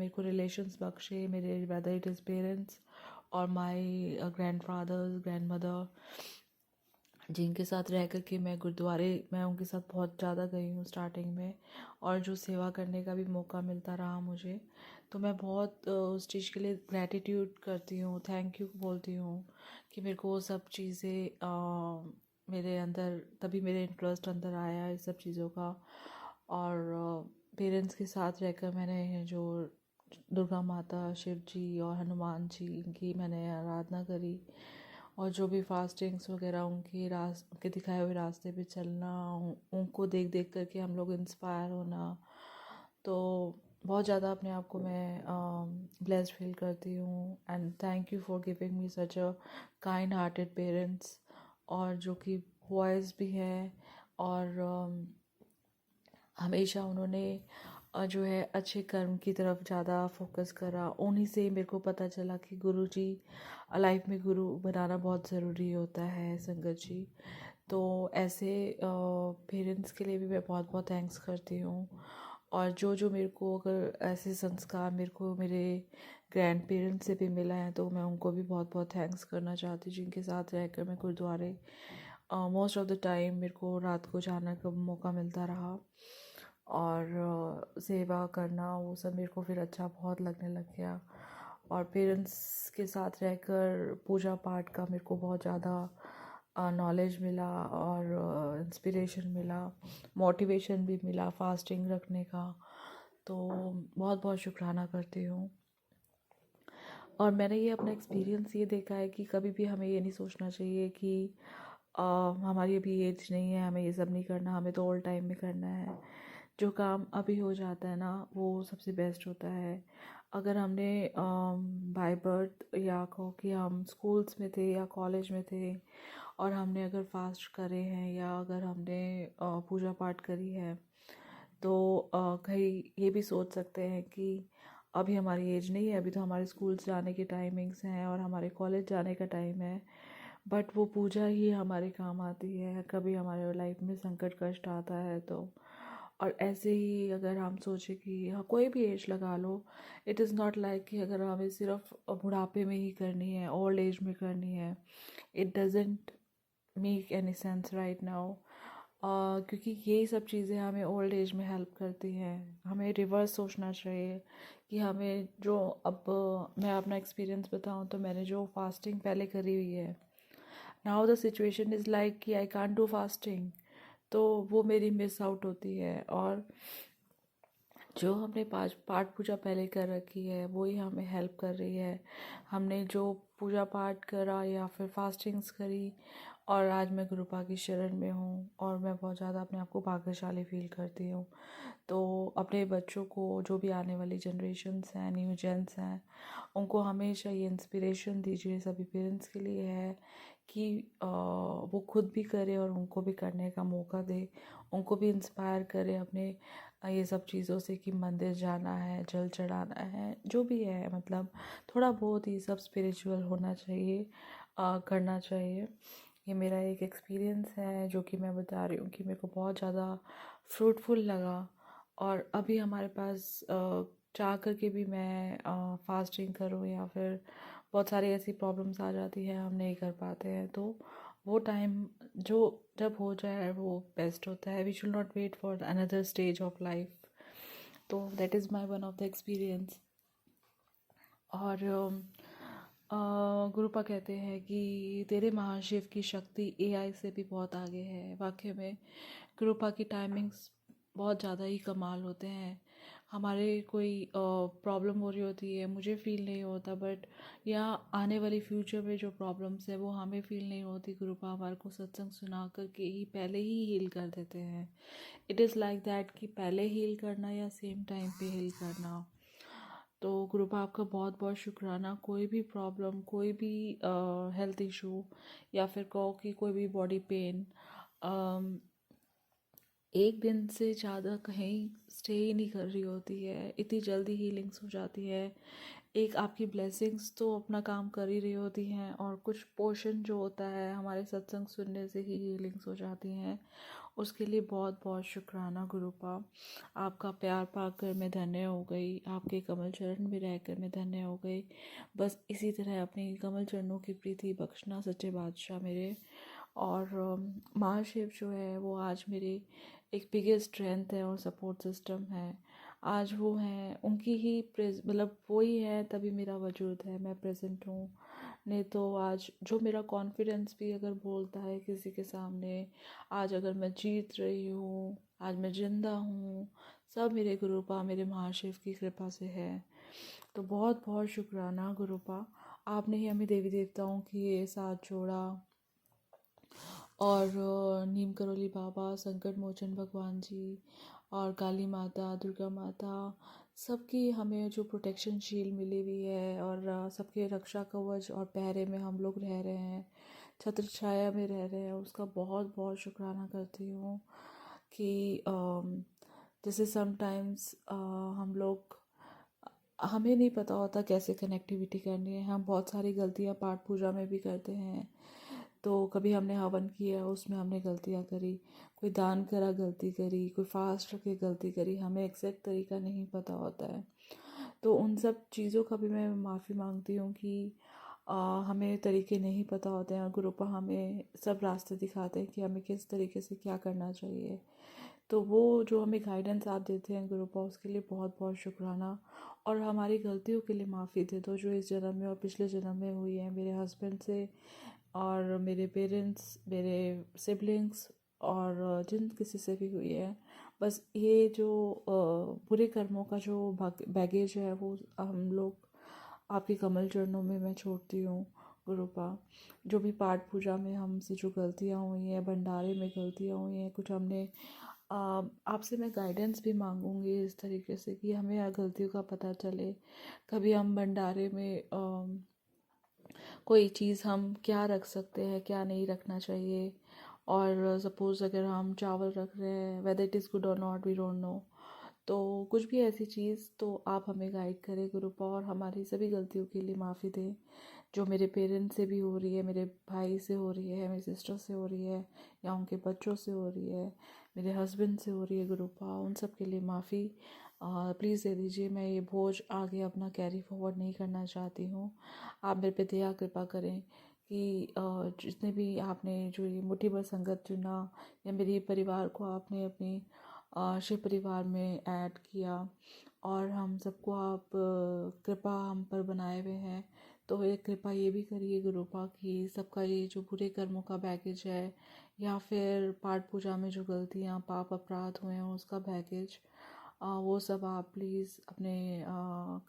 को रिलेशंस बख्शे, मेरे वेदर इट इज़ पेरेंट्स और माय ग्रैंडफादर, ग्रैंड मदर, जिनके साथ रह कर के मैं गुरुद्वारे, मैं उनके साथ बहुत ज़्यादा गई हूँ स्टार्टिंग में, और जो सेवा करने का भी मौका मिलता रहा मुझे, तो मैं बहुत उस चीज़ के लिए ग्रैटिट्यूड करती हूँ, थैंक यू बोलती हूँ कि मेरे को वो सब चीज़ें मेरे अंदर, तभी मेरे इंटरेस्ट अंदर आया इस सब चीज़ों का। और पेरेंट्स के साथ रहकर मैंने जो दुर्गा माता, शिव जी और हनुमान जी, इनकी मैंने आराधना करी, और जो भी फास्टिंग्स वगैरह, उनके दिखाए हुए रास्ते पे चलना, उनको देख देख करके हम लोग इंस्पायर होना, तो बहुत ज़्यादा अपने आप को मैं ब्लेस्ड फील करती हूँ। And thank you for giving me such a kind hearted parents, और जो कि बॉयज़ भी हैं, और हमेशा उन्होंने जो है अच्छे कर्म की तरफ ज़्यादा फोकस करा। उन्हीं से मेरे को पता चला कि गुरु जी, लाइफ में गुरु बनाना बहुत ज़रूरी होता है संगत जी। तो ऐसे पेरेंट्स के लिए भी मैं बहुत बहुत थैंक्स करती हूँ। और जो जो मेरे को, अगर ऐसे संस्कार मेरे को मेरे ग्रैंड पेरेंट्स से भी मिला है, तो मैं उनको भी बहुत बहुत थैंक्स करना चाहती हूँ, जिनके साथ रहकर मैं गुरुद्वारे मोस्ट ऑफ़ द टाइम मेरे को रात को जाने का मौका मिलता रहा, और सेवा करना, वो सब मेरे को फिर अच्छा बहुत लगने लग गया। और पेरेंट्स के साथ रहकर पूजा पाठ का मेरे को बहुत ज़्यादा नॉलेज मिला, और इंस्पिरेशन मिला, मोटिवेशन भी मिला फास्टिंग रखने का। तो बहुत बहुत शुक्राना करती हूँ। और मैंने ये अपना एक्सपीरियंस ये देखा है कि कभी भी हमें ये नहीं सोचना चाहिए कि हमारी अभी एज नहीं है, हमें ये सब नहीं करना, हमें तो ऑल टाइम में करना है। जो काम अभी हो जाता है ना, वो सबसे बेस्ट होता है। अगर हमने बाय बर्थ, या कहो कि हम स्कूल्स में थे या कॉलेज में थे, और हमने अगर फास्ट करे हैं, या अगर हमने पूजा पाठ करी है, तो कहीं ये भी सोच सकते हैं कि अभी हमारी एज नहीं है, अभी तो हमारे स्कूल्स जाने के टाइमिंग्स हैं और हमारे कॉलेज जाने का टाइम है। बट वो पूजा ही हमारे काम आती है, कभी हमारे लाइफ में संकट कष्ट आता है तो। और ऐसे ही अगर हम सोचें कि हाँ, कोई भी एज लगा लो, इट इज़ नॉट लाइक कि अगर हमें सिर्फ बुढ़ापे में ही करनी है, ओल्ड एज में करनी है, it doesn't make any sense right now. क्योंकि ये सब चीज़ें हमें ओल्ड एज में हेल्प करती हैं। हमें रिवर्स सोचना चाहिए कि हमें जो अब मैं अपना एक्सपीरियंस बताऊं तो मैंने जो फास्टिंग पहले करी हुई है, now the situation is like कि आई कांट डू फास्टिंग, तो वो मेरी मिस आउट होती है। और जो हमने पाँच पाठ पूजा पहले कर रखी है वही हमें हेल्प कर रही है। हमने जो पूजा पाठ करा या फिर फास्टिंग्स करी, और आज मैं गुरुपा की शरण में हूँ और मैं बहुत ज़्यादा अपने आप को भाग्यशाली फील करती हूँ। तो अपने बच्चों को, जो भी आने वाली जनरेशन्स हैं, न्यू जेंस हैं, उनको हमेशा ये इंस्पिरेशन दीजिए, सभी पेरेंट्स के लिए है कि वो खुद भी करें और उनको भी करने का मौका दे, उनको भी इंस्पायर करे अपने ये सब चीज़ों से कि मंदिर जाना है, जल चढ़ाना है, जो भी है, मतलब थोड़ा बहुत ये सब स्पिरिचुअल होना चाहिए, करना चाहिए। ये मेरा एक एक्सपीरियंस है जो कि मैं बता रही हूँ कि मेरे को बहुत ज़्यादा फ्रूटफुल लगा। और अभी हमारे पास चाह करके भी मैं फास्टिंग करूँ या फिर बहुत सारी ऐसी प्रॉब्लम्स आ जाती है, हम नहीं कर पाते हैं, तो वो टाइम जो जब हो जाए वो बेस्ट होता है। We should not wait for another stage of life. तो that is my one of the experience. और गुरुपा कहते हैं कि तेरे महाशिव की शक्ति एआई से भी बहुत आगे है। वाकई में गुरुपा की टाइमिंग्स बहुत ज़्यादा ही कमाल होते हैं। हमारे कोई प्रॉब्लम हो रही होती है, मुझे फ़ील नहीं होता, बट यहाँ आने वाली फ्यूचर में जो प्रॉब्लम्स है वो हमें फ़ील नहीं होती। गुरुपा हमारे को सत्संग सुना करके ही पहले ही हील कर देते हैं। इट इज़ लाइक दैट कि पहले हील करना या सेम टाइम पे हील करना। तो गुरुपा आपका बहुत बहुत शुक्राना। कोई भी प्रॉब्लम, कोई भी हेल्थ इशू, या फिर कहो कि कोई भी बॉडी पेन, एक दिन से ज़्यादा कहीं स्टे ही नहीं कर रही होती है, इतनी जल्दी हीलिंग्स हो जाती है। एक आपकी ब्लेसिंग्स तो अपना काम कर ही रही होती हैं, और कुछ पोर्शन जो होता है हमारे सत्संग सुनने से ही हीलिंग्स हो जाती हैं। उसके लिए बहुत बहुत शुक्राना गुरुपा। आपका प्यार पाकर मैं धन्य हो गई, आपके कमल चरण में रहकर मैं धन्य हो गई। बस इसी तरह अपनी कमल चरणों की प्रीति बख्शना सच्चे बादशाह मेरे। और महाशिव जो है वो आज मेरी एक बिगेस्ट स्ट्रेंथ है और सपोर्ट सिस्टम है। आज वो हैं, उनकी ही मतलब वो ही है तभी मेरा वजूद है, मैं प्रेजेंट हूँ। नहीं तो आज जो मेरा कॉन्फिडेंस भी अगर बोलता है किसी के सामने, आज अगर मैं जीत रही हूँ, आज मैं जिंदा हूँ, सब मेरे गुरुपा, मेरे महाशिव की कृपा से है। तो बहुत बहुत शुक्राना गुरुपा, आपने ही हमें देवी देवताओं की ये साथ जोड़ा। और नीम करोली बाबा, संकट मोचन भगवान जी, और काली माता, दुर्गा माता, सबकी हमें जो प्रोटेक्शन शील्ड मिली हुई है, और सबके रक्षा कवच और पहरे में हम लोग रह रहे हैं, छत्र छाया में रह रहे हैं, उसका बहुत बहुत शुक्राना करती हूँ। कि जैसे समटाइम्स हम लोग, हमें नहीं पता होता कैसे कनेक्टिविटी करनी है, हम बहुत सारी गलतियाँ पाठ पूजा में भी करते हैं। तो कभी हमने हवन किया, उसमें हमने गलतियाँ करी, कोई दान करा गलती करी, कोई फास्ट रख के गलती करी, हमें एग्जैक्ट तरीका नहीं पता होता है। तो उन सब चीज़ों का भी मैं माफ़ी मांगती हूँ कि हमें तरीके नहीं पता होते हैं, और गुरुपा हमें सब रास्ते दिखाते हैं कि हमें किस तरीके से क्या करना चाहिए। तो वो जो हमें गाइडेंस आप देते हैं गुरुपा, उसके लिए बहुत बहुत शुक्राना। और हमारी गलतियों के लिए माफ़ी दे दो जो इस जन्म में और पिछले जन्म में हुई है, मेरे हस्बैंड से, और मेरे पेरेंट्स, मेरे सिबलिंग्स, और जिन किसी से भी हुई है। बस ये जो बुरे कर्मों का जो बैगेज है वो हम लोग आपके कमल चरणों में मैं छोड़ती हूँ गुरुपा। जो भी पाठ पूजा में हमसे जो गलतियाँ हुई हैं, भंडारे में गलतियाँ हुई हैं, कुछ हमने आपसे मैं गाइडेंस भी मांगूंगी इस तरीके से कि हमें गलतियों का पता चले। कभी हम भंडारे में कोई चीज़ हम क्या रख सकते हैं, क्या नहीं रखना चाहिए, और सपोज़ अगर हम चावल रख रहे हैं, वेदर इट इज़ गुड और नॉट, वी डोंट नो। तो कुछ भी ऐसी चीज़, तो आप हमें गाइड करें गुरुपा, और हमारी सभी गलतियों के लिए माफ़ी दें जो मेरे पेरेंट्स से भी हो रही है, मेरे भाई से हो रही है, मेरी सिस्टर से हो रही है, या उनके बच्चों से हो रही है, मेरे हस्बैंड से हो रही है गुरुपा, उन सब के लिए माफ़ी प्लीज़ दे दीजिए। मैं ये बोझ आगे अपना कैरी फॉरवर्ड नहीं करना चाहती हूँ। आप मेरे पे दया कृपा करें कि जितने भी आपने जो ये मुट्ठी भर संगत चुना या मेरे परिवार को आपने अपनी शिव परिवार में ऐड किया और हम सबको आप कृपा हम पर बनाए हुए हैं। तो ये कृपा ये भी करिए गुरुपा कि सबका ये जो बुरे कर्मों का बैगेज है या फिर पाठ पूजा में जो गलतियाँ पाप अपराध हुए हैं उसका बैगेज, वो सब आप प्लीज़ अपने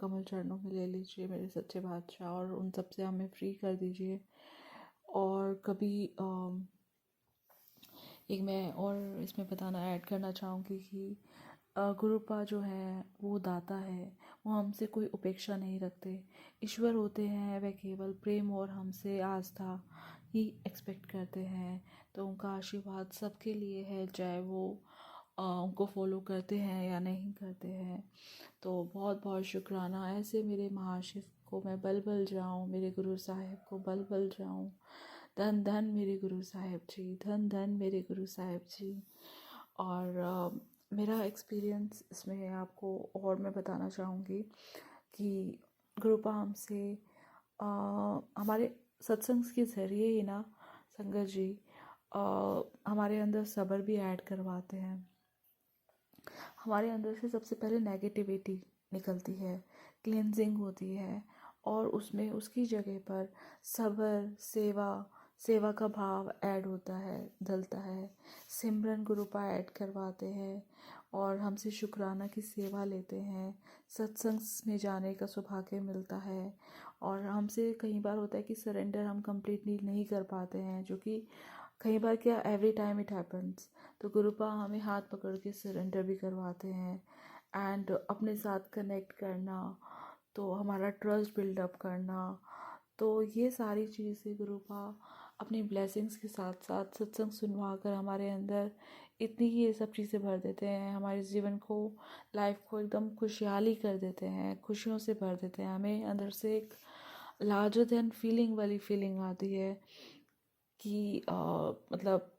कमल चरणों में ले लीजिए मेरे सच्चे बादशाह, और उन सब से हमें फ्री कर दीजिए। और कभी एक मैं और इसमें बताना ऐड करना चाहूँगी कि गुरुपा जो है वो दाता है, वो हमसे कोई उपेक्षा नहीं रखते। ईश्वर होते हैं वह केवल प्रेम और हमसे आस्था ही एक्सपेक्ट करते हैं। तो उनका आशीर्वाद सबके लिए है, चाहे वो उनको फॉलो करते हैं या नहीं करते हैं। तो बहुत बहुत शुक्राना। ऐसे मेरे महाशिव को मैं बल बल जाऊँ, मेरे गुरु साहिब को बल बल जाऊँ। धन धन मेरे गुरु साहिब जी, धन धन मेरे गुरु साहिब जी। और मेरा एक्सपीरियंस इसमें आपको और मैं बताना चाहूँगी कि गुरुपा हमसे हमारे सत्संग के ज़रिए ही ना संगत जी हमारे अंदर सब्र भी ऐड करवाते हैं। हमारे अंदर से सबसे पहले नेगेटिविटी निकलती है, क्लींजिंग होती है, और उसमें उसकी जगह पर सब्र, सेवा, सेवा का भाव ऐड होता है, डलता है। सिमरन गुरुपा ऐड करवाते हैं और हमसे शुक्राना की सेवा लेते हैं। सत्संग में जाने का सौभाग्य मिलता है। और हमसे कई बार होता है कि सरेंडर हम कंप्लीटली नहीं कर पाते हैं, जो कि कई बार क्या एवरी टाइम इट हैपन्स। तो गुरुपा हमें हाथ पकड़ के सरेंडर भी करवाते हैं एंड अपने साथ कनेक्ट करना, तो हमारा ट्रस्ट बिल्डअप करना। तो ये सारी चीज़ें गुरुपा अपनी ब्लेसिंग्स के साथ साथ सत्संग सुनवा कर हमारे अंदर इतनी ही ये सब चीज़ें भर देते हैं, हमारे जीवन को, लाइफ को एकदम खुशहाली कर देते हैं, खुशियों से भर देते हैं। हमें अंदर से एक लार्जर देन फीलिंग वाली फीलिंग आती है कि मतलब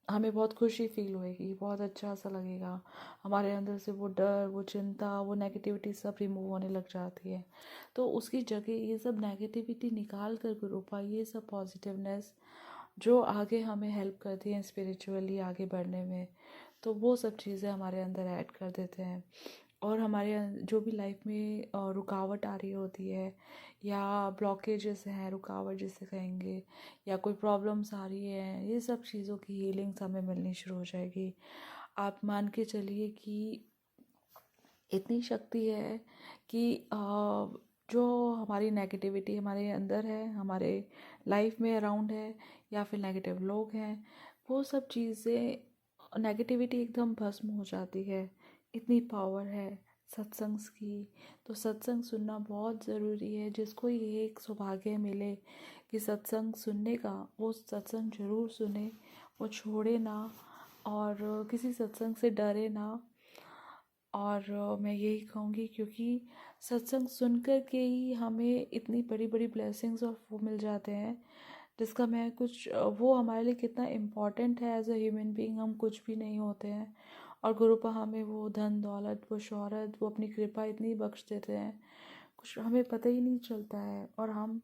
हमें बहुत खुशी फील होएगी, बहुत अच्छा सा लगेगा। हमारे अंदर से वो डर, वो चिंता, वो नेगेटिविटी सब रिमूव होने लग जाती है। तो उसकी जगह ये सब नेगेटिविटी निकाल कर गुरुपा ये सब पॉजिटिवनेस जो आगे हमें हेल्प करती हैं स्पिरिचुअली आगे बढ़ने में, तो वो सब चीज़ें हमारे अंदर ऐड कर देते हैं। और हमारे जो भी लाइफ में रुकावट आ रही होती है या ब्लॉकेजेस हैं, रुकावट जिसे कहेंगे, या कोई प्रॉब्लम्स आ रही हैं, ये सब चीज़ों की हीलिंग्स हमें मिलनी शुरू हो जाएगी। आप मान के चलिए कि इतनी शक्ति है कि जो हमारी नेगेटिविटी हमारे अंदर है, हमारे लाइफ में अराउंड है, या फिर नेगेटिव लोग हैं, वो सब चीज़ें नेगेटिविटी एकदम भस्म हो जाती है। इतनी पावर है सत्संग की। तो सत्संग सुनना बहुत ज़रूरी है। जिसको ये एक सौभाग्य मिले कि सत्संग सुनने का, वो सत्संग ज़रूर सुने, वो छोड़े ना, और किसी सत्संग से डरे ना। और मैं यही कहूँगी क्योंकि सत्संग सुन कर के ही हमें इतनी बड़ी बड़ी ब्लेसिंग्स और वो मिल जाते हैं, जिसका मैं कुछ वो हमारे लिए कितना इम्पोर्टेंट है एज अ ह्यूमन बीइंग, हम कुछ भी नहीं होते हैं। और गुरुपा हमें वो धन दौलत, वो शोहरत, वो अपनी कृपा इतनी बख्श देते हैं, कुछ हमें पता ही नहीं चलता है। और हम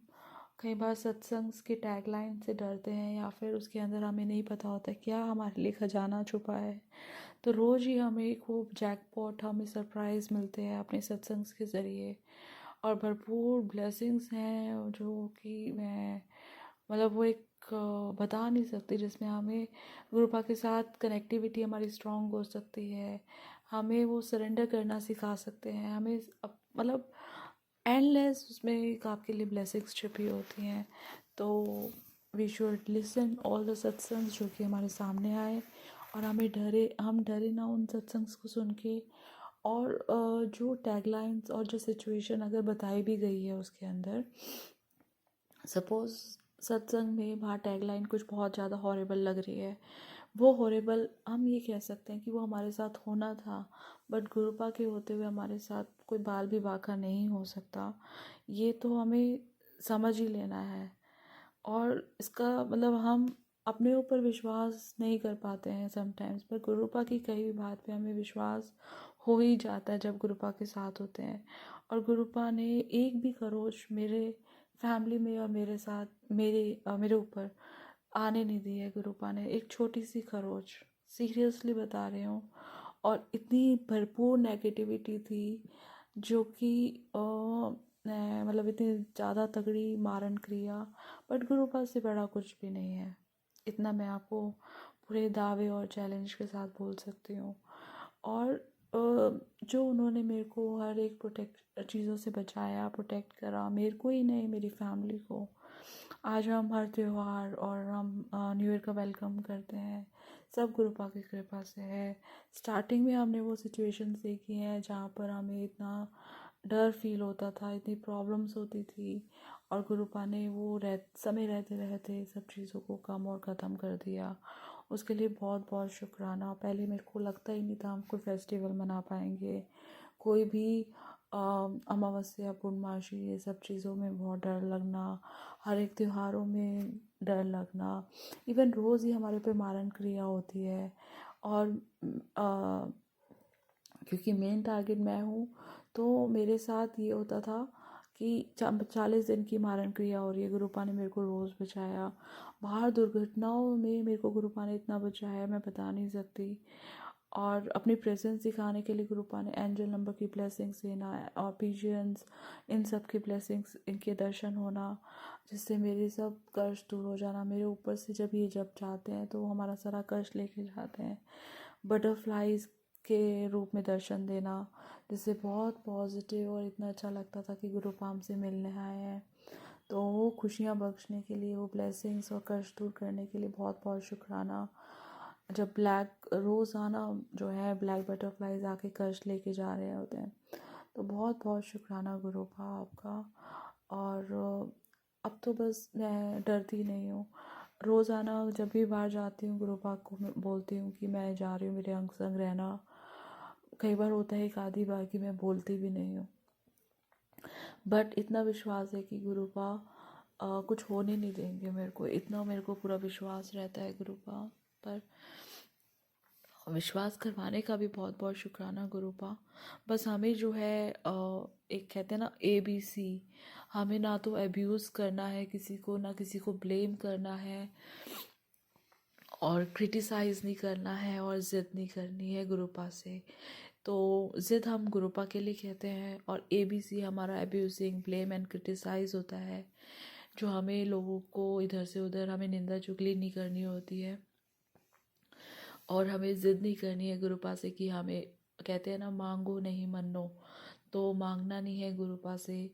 कई बार सत्संग के टैगलाइन से डरते हैं, या फिर उसके अंदर हमें नहीं पता होता क्या हमारे लिए खजाना छुपा है। तो रोज़ ही हमें एक वो जैकपॉट, हमें सरप्राइज़ मिलते हैं अपने सत्संग के ज़रिए, और भरपूर ब्लेसिंग्स हैं जो कि मैं मतलब वो एक बता नहीं सकती, जिसमें हमें गुरुपा के साथ कनेक्टिविटी हमारी स्ट्रांग हो सकती है। हमें वो सरेंडर करना सिखा सकते हैं, हमें मतलब एंडलेस उसमें एक आपके लिए ब्लेसिंग्स छिपी होती हैं। तो we should listen all the satsangs जो कि हमारे सामने आए, और हम डरे ना उन सत्संग्स को सुन के। और जो टैगलाइंस और जो सिचुएशन अगर बताई भी गई है उसके अंदर, सपोज़ सत्संग में वहाँ टैगलाइन कुछ बहुत ज़्यादा हॉरेबल लग रही है, वो हॉरेबल हम ये कह सकते हैं कि वो हमारे साथ होना था, बट गुरुपा के होते हुए हमारे साथ कोई बाल भी बाका नहीं हो सकता। ये तो हमें समझ ही लेना है। और इसका मतलब हम अपने ऊपर विश्वास नहीं कर पाते हैं समटाइम्स, पर गुरुपा की कई भी बात पे हमें विश्वास हो ही जाता है जब गुरुपा के साथ होते हैं। और गुरुपा ने एक भी खरोच मेरे फैमिली में और मेरे साथ मेरे ऊपर आने नहीं दी है गुरुपा ने। एक छोटी सी खरोच, सीरियसली बता रही हूँ, और इतनी भरपूर नेगेटिविटी थी जो कि मतलब इतनी ज़्यादा तगड़ी मारन क्रिया, बट गुरुपा से बड़ा कुछ भी नहीं है। इतना मैं आपको पूरे दावे और चैलेंज के साथ बोल सकती हूँ। और जो उन्होंने मेरे को हर एक प्रोटेक्ट चीज़ों से बचाया, प्रोटेक्ट करा, मेरे को ही नहीं मेरी फैमिली को। आज हम हर त्योहार और हम न्यू ईयर का वेलकम करते हैं, सब गुरुपा की कृपा से है। स्टार्टिंग में हमने वो सिचुएशंस देखी हैं जहाँ पर हमें इतना डर फील होता था, इतनी प्रॉब्लम्स होती थी, और गुरुपा ने वो समय रहते रहते सब चीज़ों को कम और ख़त्म कर दिया। उसके लिए बहुत बहुत शुक्राना। पहले मेरे को लगता ही नहीं था हम कोई फेस्टिवल मना पाएंगे, कोई भी अमावस्या पूर्णमासी ये सब चीज़ों में बहुत डर लगना, हर एक त्योहारों में डर लगना, इवन रोज़ ही हमारे पे मारन क्रिया होती है। और क्योंकि मेन टारगेट मैं हूँ, तो मेरे साथ ये होता था कि 40 दिन की मारन क्रिया हो रही है, गुरुपा ने मेरे को रोज़ बचाया। बाहर दुर्घटनाओं में मेरे को गुरुपा ने इतना बचाया मैं बता नहीं सकती। और अपनी प्रेजेंस दिखाने के लिए गुरुपा ने एंजल नंबर की ब्लेसिंग्स देना और पिजियंस, इन सब की ब्लेसिंग्स, इनके दर्शन होना, जिससे मेरे सब कष्ट दूर हो जाना। मेरे ऊपर से जब जाते हैं तो वो हमारा सारा कष्ट लेके जाते हैं। बटरफ्लाइज के रूप में दर्शन देना, जिससे बहुत पॉजिटिव और इतना अच्छा लगता था कि गुरुपा हमसे मिलने आए हैं। तो वो खुशियाँ बख्शने के लिए, वो ब्लेसिंग्स और कष्ट दूर करने के लिए बहुत बहुत शुक्राना। जब ब्लैक रोज़ आना जो है, ब्लैक बटरफ्लाइज आके कष्ट लेके जा रहे होते हैं, तो बहुत बहुत शुक्राना गुरुपा आपका। और अब तो बस मैं डरती नहीं हूँ। रोज़ाना जब भी बाहर जाती हूँ गुरुपा को मैं बोलती हूँ कि मैं जा रही हूँ, मेरे अंग संग रहना। कई बार होता है एक आधी बार कि मैं बोलती भी नहीं हूँ, बट इतना विश्वास है कि गुरुपा कुछ होने नहीं देंगे मेरे को, इतना मेरे को पूरा विश्वास रहता है गुरुपा पर। विश्वास करवाने का भी बहुत बहुत शुक्राना गुरुपा। बस हमें जो है एक कहते हैं ना ABC, हमें ना तो अब्यूज़ करना है किसी को, ना किसी को ब्लेम करना है, और क्रिटिसाइज़ नहीं करना है, और ज़िद नहीं करनी है गुरुपा से। तो ज़िद हम गुरुपा के लिए कहते हैं, और ABC हमारा अब्यूजिंग, ब्लेम एंड क्रिटिसाइज़ होता है, जो हमें लोगों को इधर से उधर हमें निंदा चुगली नहीं करनी होती है। और हमें ज़िद नहीं करनी है गुरुपा से कि हमें, कहते हैं ना मांगो नहीं मन्नो, तो मांगना नहीं है गुरुपा से।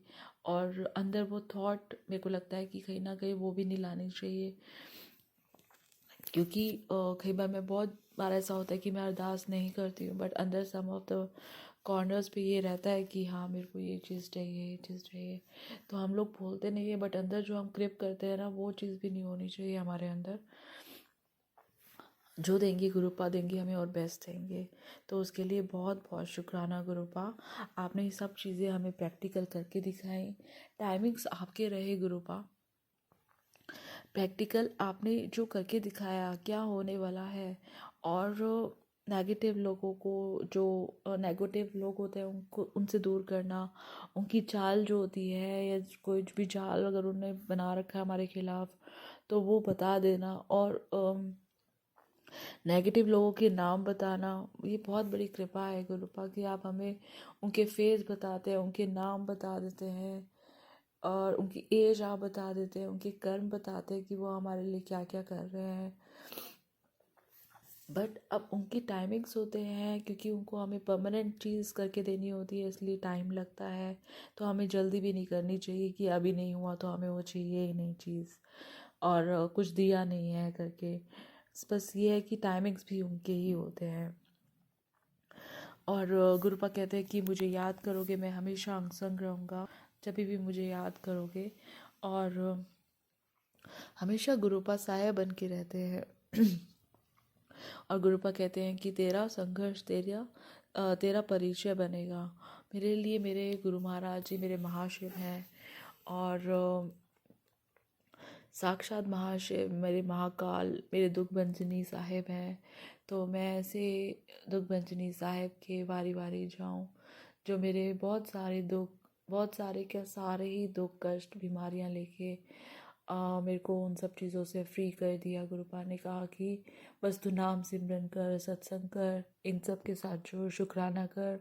और अंदर वो थॉट मेरे को लगता है कि कहीं ना कहीं वो भी नहीं लानी चाहिए, क्योंकि कई बार मैं बहुत बार ऐसा होता है कि मैं अरदास नहीं करती हूँ, बट अंदर सम ऑफ द कॉर्नर्स पे ये रहता है कि हाँ मेरे को ये चीज़ चाहिए, ये चीज़ चाहिए। तो हम लोग बोलते नहीं है, बट अंदर जो हम क्रिप करते हैं ना, वो चीज़ भी नहीं होनी चाहिए हमारे अंदर। जो देंगे गुरुपा देंगे हमें, और बेस्ट देंगे। तो उसके लिए बहुत बहुत शुक्राना गुरुपा। आपने ये सब चीज़ें हमें प्रैक्टिकल करके दिखाई। टाइमिंग्स आपके रहे गुरुपा, प्रैक्टिकल आपने जो करके दिखाया क्या होने वाला है। और नेगेटिव लोगों को, जो नेगेटिव लोग होते हैं उनको, उनसे दूर करना, उनकी चाल जो होती है या कोई भी चाल अगर उन्होंने बना रखा है हमारे खिलाफ, तो वो बता देना। और नेगेटिव लोगों के नाम बताना, ये बहुत बड़ी कृपा है गुरुपा कि आप हमें उनके फेस बताते हैं, उनके नाम बता देते हैं, और उनकी एज आप बता देते हैं, उनके कर्म बताते हैं कि वो हमारे लिए क्या क्या कर रहे हैं। बट अब उनकी टाइमिंग्स होते हैं, क्योंकि उनको हमें परमानेंट चीज़ करके देनी होती है, इसलिए टाइम लगता है। तो हमें जल्दी भी नहीं करनी चाहिए कि अभी नहीं हुआ तो हमें वो चाहिए ही नहीं चीज़, और कुछ दिया नहीं है करके। बस ये है कि टाइमिंग्स भी उनके ही होते हैं। और गुरुपा कहते हैं कि मुझे याद करोगे मैं हमेशा अंग संग रहूँगा, जब भी मुझे याद करोगे। और हमेशा गुरुपा साया बन के रहते हैं। और गुरुपा कहते हैं कि तेरा संघर्ष तेरा परिचय बनेगा। मेरे लिए मेरे गुरु महाराज जी मेरे महाशिव हैं, और साक्षात महाशिव मेरे महाकाल मेरे दुख भंजनी साहिब हैं। तो मैं ऐसे दुख भंजनी साहिब के बारी बारी जाऊं, जो मेरे बहुत सारे दुख बहुत सारे क्या सारे ही दुख कष्ट बीमारियां लेके मेरे को उन सब चीज़ों से फ्री कर दिया। गुरुपा ने कहा कि बस तू नाम सिमरन कर, सत्संग कर, इन सब के साथ जुड़, शुक्राना कर,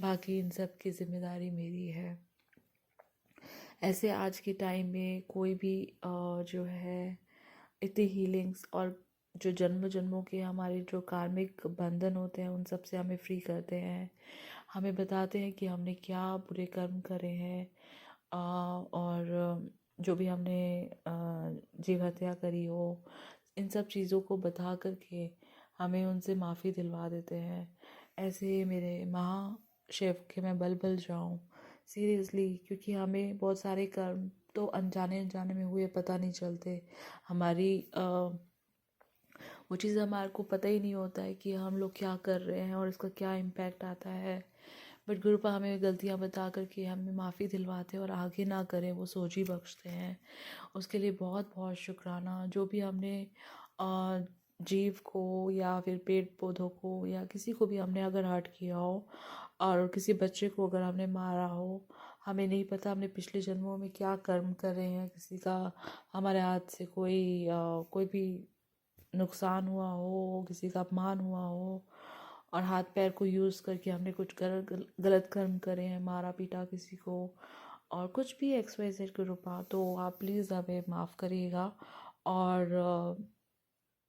बाकी इन सब की जिम्मेदारी मेरी है। ऐसे आज के टाइम में कोई भी जो है इतनी हीलिंग्स और जो जन्म जन्मों के हमारे जो कार्मिक बंधन होते हैं उन सब से हमें फ्री करते हैं। हमें बताते हैं कि हमने क्या बुरे कर्म करे हैं, और जो भी हमने जीव हत्या करी हो, इन सब चीज़ों को बता करके हमें उनसे माफ़ी दिलवा देते हैं। ऐसे मेरे महाशिव के मैं बल बल जाऊं सीरियसली, क्योंकि हमें बहुत सारे कर्म तो अनजाने अनजाने में हुए पता नहीं चलते। हमारी वो चीज़ हमारे को पता ही नहीं होता है कि हम लोग क्या कर रहे हैं और इसका क्या इम्पैक्ट आता है। बट गुरुपा हमें गलतियाँ बता करके हमें माफ़ी दिलवाते हैं और आगे ना करें वो सोच ही बख्शते हैं। उसके लिए बहुत बहुत शुक्राना। जो भी हमने जीव को या फिर पेड़ पौधों को या किसी को भी हमने अगर हर्ट किया हो, और किसी बच्चे को अगर हमने मारा हो, हमें नहीं पता हमने पिछले जन्मों में क्या कर्म कर रहे हैं। किसी का हमारे हाथ से कोई भी नुकसान हुआ हो, किसी का अपमान हुआ हो, और हाथ पैर को यूज़ करके हमने कुछ गलत कर्म करे हैं, मारा पीटा किसी को, और कुछ भी एक्स वाई जेड के रूपा, तो आप प्लीज़ हमें माफ़ करिएगा और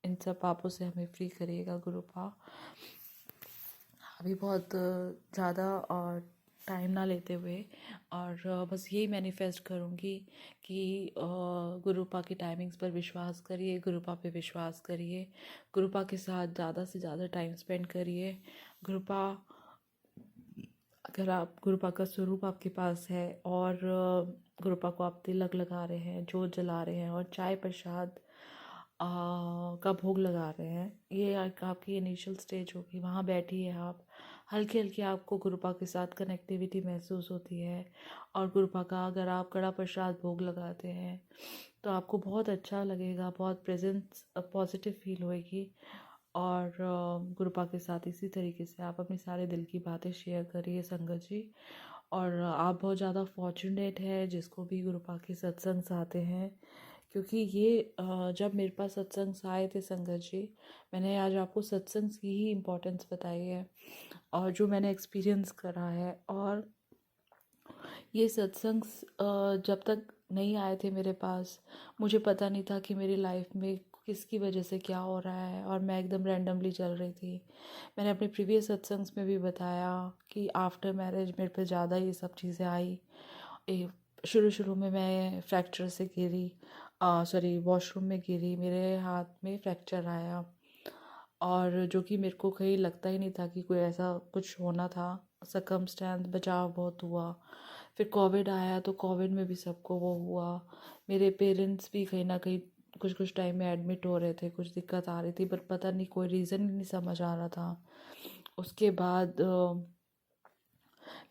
इन सब पापों से हमें फ्री करिएगा गुरुपा। अभी बहुत ज़्यादा और टाइम ना लेते हुए, और बस यही मैनिफेस्ट करूँगी कि गुरुपा की टाइमिंग्स पर विश्वास करिए, गुरुपा पे विश्वास करिए, गुरुपा के साथ ज़्यादा से ज़्यादा टाइम स्पेंड करिए। गुरुपा, अगर आप गुरुपा का स्वरूप आपके पास है और गुरुपा को आप तिलक लगा रहे हैं, जोत जला रहे हैं और चाय प्रसाद का भोग लगा रहे हैं, ये आपकी इनिशियल स्टेज होगी। वहाँ बैठिए आप, हल्की हल्की आपको गुरुपा के साथ कनेक्टिविटी महसूस होती है। और गुरुपा का अगर आप कड़ा प्रसाद भोग लगाते हैं तो आपको बहुत अच्छा लगेगा, बहुत प्रेजेंस पॉजिटिव फील होएगी। और गुरुपा के साथ इसी तरीके से आप अपनी सारे दिल की बातें शेयर करिए संगत जी। और आप बहुत ज़्यादा फॉर्चुनेट है जिसको भी गुरुपा के सत्संग आते हैं, क्योंकि ये जब मेरे पास सत्संग आए थे संगत जी, मैंने आज आपको सत्संग की ही इम्पोर्टेंस बताई है और जो मैंने एक्सपीरियंस करा है। और ये सत्संग जब तक नहीं आए थे मेरे पास, मुझे पता नहीं था कि मेरी लाइफ में किसकी वजह से क्या हो रहा है, और मैं एकदम रैंडमली चल रही थी। मैंने अपने प्रीवियस सत्संग्स में भी बताया कि आफ्टर मैरिज मेरे पे ज़्यादा ये सब चीज़ें आई। शुरू शुरू में मैं फ्रैक्चर से गिरी, सॉरी वॉशरूम में गिरी, मेरे हाथ में फ्रैक्चर आया, और जो कि मेरे को कहीं लगता ही नहीं था कि कोई ऐसा कुछ होना था। सकमस्टेंस बचाव बहुत हुआ। फिर कोविड आया तो कोविड में भी सबको वो हुआ। मेरे पेरेंट्स भी कहीं ना कहीं कुछ कुछ टाइम में एडमिट हो रहे थे, कुछ दिक्कत आ रही थी, पर पता नहीं कोई रीज़न ही नहीं समझ आ रहा था। उसके बाद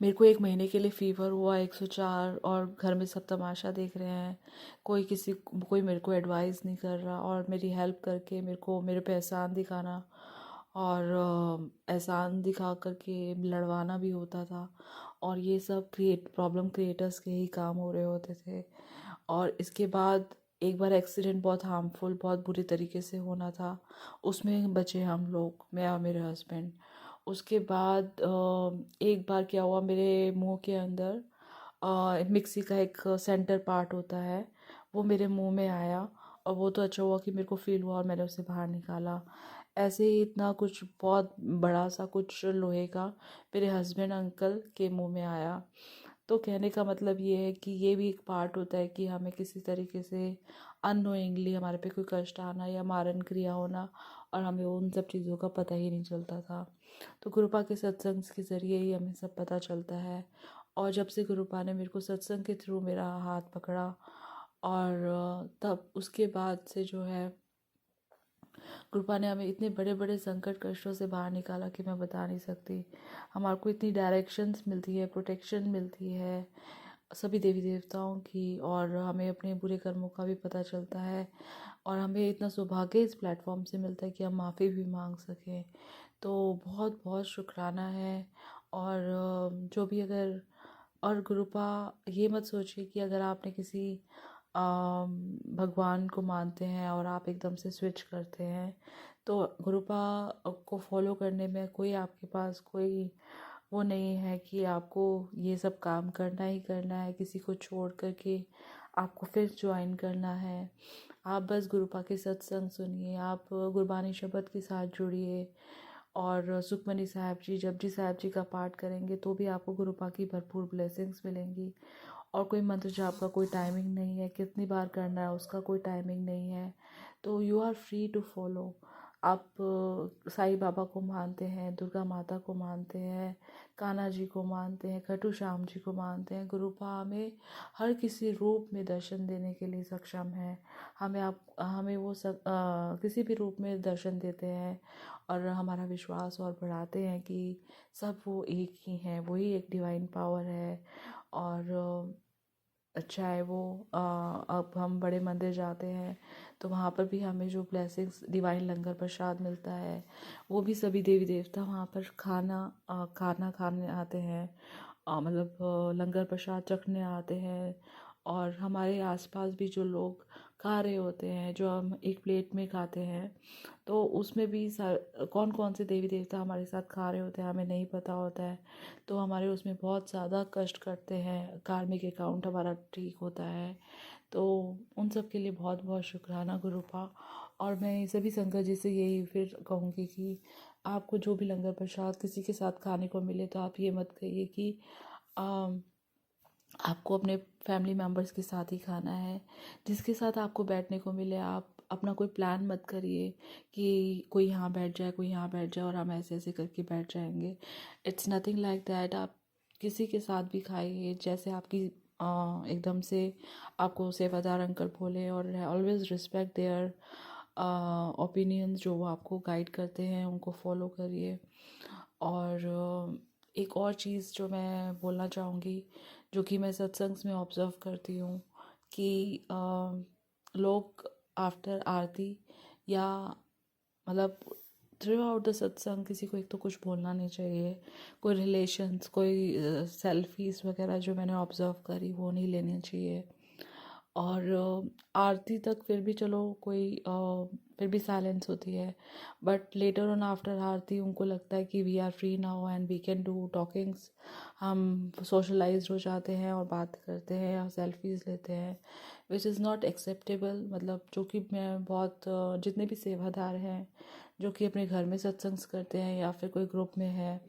मेरे को 1 महीने के लिए फ़ीवर हुआ 104, और घर में सब तमाशा देख रहे हैं, कोई मेरे को एडवाइस नहीं कर रहा, और मेरी हेल्प करके मेरे पे एहसान दिखाना, और एहसान दिखा करके लड़वाना भी होता था। और ये सब प्रॉब्लम क्रिएटर्स के ही काम हो रहे होते थे। और इसके बाद एक बार एक्सीडेंट बहुत हार्मफुल, बहुत बुरी तरीके से होना था, उसमें बचे हम लोग, मैं और मेरे हस्बैंड। उसके बाद एक बार क्या हुआ, मेरे मुंह के अंदर मिक्सी का एक सेंटर पार्ट होता है, वो मेरे मुंह में आया, और वो तो अच्छा हुआ कि मेरे को फील हुआ और मैंने उसे बाहर निकाला। ऐसे ही इतना कुछ बहुत बड़ा सा कुछ लोहे का मेरे हस्बैंड अंकल के मुंह में आया। तो कहने का मतलब ये है कि ये भी एक पार्ट होता है कि हमें किसी तरीके से अननोइंगली हमारे पे कोई कष्ट आना या मारन क्रिया होना, और हमें उन सब चीज़ों का पता ही नहीं चलता था। तो गुरुपा के सत्संग के ज़रिए ही हमें सब पता चलता है। और जब से गुरुपा ने मेरे को सत्संग के थ्रू मेरा हाथ पकड़ा, और तब उसके बाद से जो है कृपा ने हमें इतने बड़े बड़े संकट कष्टों से बाहर निकाला कि मैं बता नहीं सकती। हमारे को इतनी डायरेक्शंस मिलती है, प्रोटेक्शन मिलती है सभी देवी देवताओं की, और हमें अपने बुरे कर्मों का भी पता चलता है, और हमें इतना सौभाग्य इस प्लेटफॉर्म से मिलता है कि हम माफ़ी भी मांग सकें। तो बहुत बहुत शुक्राना है। और जो भी अगर और गुरुपा ये मत सोचिए कि अगर आपने किसी भगवान को मानते हैं और आप एकदम से स्विच करते हैं तो गुरुपा को फॉलो करने में कोई आपके पास कोई वो नहीं है कि आपको ये सब काम करना ही करना है, किसी को छोड़ कर के आपको फिर ज्वाइन करना है। आप बस गुरुपा के सत्संग सुनिए, आप गुरबानी शब्द के साथ जुड़िए और सुखमनी साहब जी, जपजी साहब जी का पाठ करेंगे तो भी आपको गुरुपा की भरपूर ब्लेसिंग्स मिलेंगी। और कोई मंत्र जाप का कोई टाइमिंग नहीं है, कितनी बार करना है उसका कोई टाइमिंग नहीं है। तो you are free to follow. आप साईं बाबा को मानते हैं, दुर्गा माता को मानते हैं, कान्हा जी को मानते हैं, खाटू श्याम जी को मानते हैं, गुरुपा हमें हर किसी रूप में दर्शन देने के लिए सक्षम है। हमें वो सब किसी भी रूप में दर्शन देते हैं और हमारा विश्वास और बढ़ाते हैं कि सब वो एक ही हैं, वही एक डिवाइन पावर है। और चाहे वो अब हम बड़े मंदिर जाते हैं तो वहाँ पर भी हमें जो ब्लेसिंग्स डिवाइन लंगर प्रसाद मिलता है वो भी सभी देवी देवता वहाँ पर खाना खाने आते हैं, मतलब लंगर प्रसाद चखने आते हैं। और हमारे आसपास भी जो लोग खा रहे होते हैं, जो हम एक प्लेट में खाते हैं, तो उसमें भी कौन कौन से देवी देवता हमारे साथ खा रहे होते हैं हमें नहीं पता होता है। तो हमारे उसमें बहुत ज़्यादा कष्ट करते हैं, कार्मिक अकाउंट हमारा ठीक होता है। तो उन सब के लिए बहुत बहुत शुक्राना गुरुपा। और मैं सभी संगत जी से यही फिर कहूँगी कि आपको जो भी लंगर प्रसाद किसी के साथ खाने को मिले तो आप ये मत कहिए कि आपको अपने फैमिली मेम्बर्स के साथ ही खाना है। जिसके साथ आपको बैठने को मिले आप अपना कोई प्लान मत करिए कि कोई यहाँ बैठ जाए, कोई यहाँ बैठ जाए और हम ऐसे ऐसे करके बैठ जाएंगे। It's nothing like that. आप किसी के साथ भी खाइए जैसे आपकी एकदम से आपको सेवादार अंकल बोले, और ऑलवेज़ रिस्पेक्ट देयर ओपिनियंस, जो वो आपको गाइड करते हैं उनको फॉलो करिए। और एक और चीज़ जो मैं बोलना चाहूँगी, जो कि मैं सत्संग में ऑब्ज़र्व करती हूँ कि लोग आफ्टर आरती या मतलब थ्रू आउट द सत्संग किसी को एक तो कुछ बोलना नहीं चाहिए, कोई रिलेशंस, कोई सेल्फीज़ वगैरह जो मैंने ऑब्ज़र्व करी वो नहीं लेनी चाहिए। और आरती तक फिर भी चलो कोई फिर भी साइलेंस होती है, but later on after aarti उनको लगता है कि we are free now and we can do talkings. हम सोशलाइज्ड हो जाते हैं और बात करते हैं और सेल्फीज़ लेते हैं, विच इज़ नॉट एक्सेप्टेबल। मतलब जो कि मैं बहुत जितने भी सेवादार हैं जो कि अपने घर में सत्संग करते हैं या फिर कोई ग्रुप में है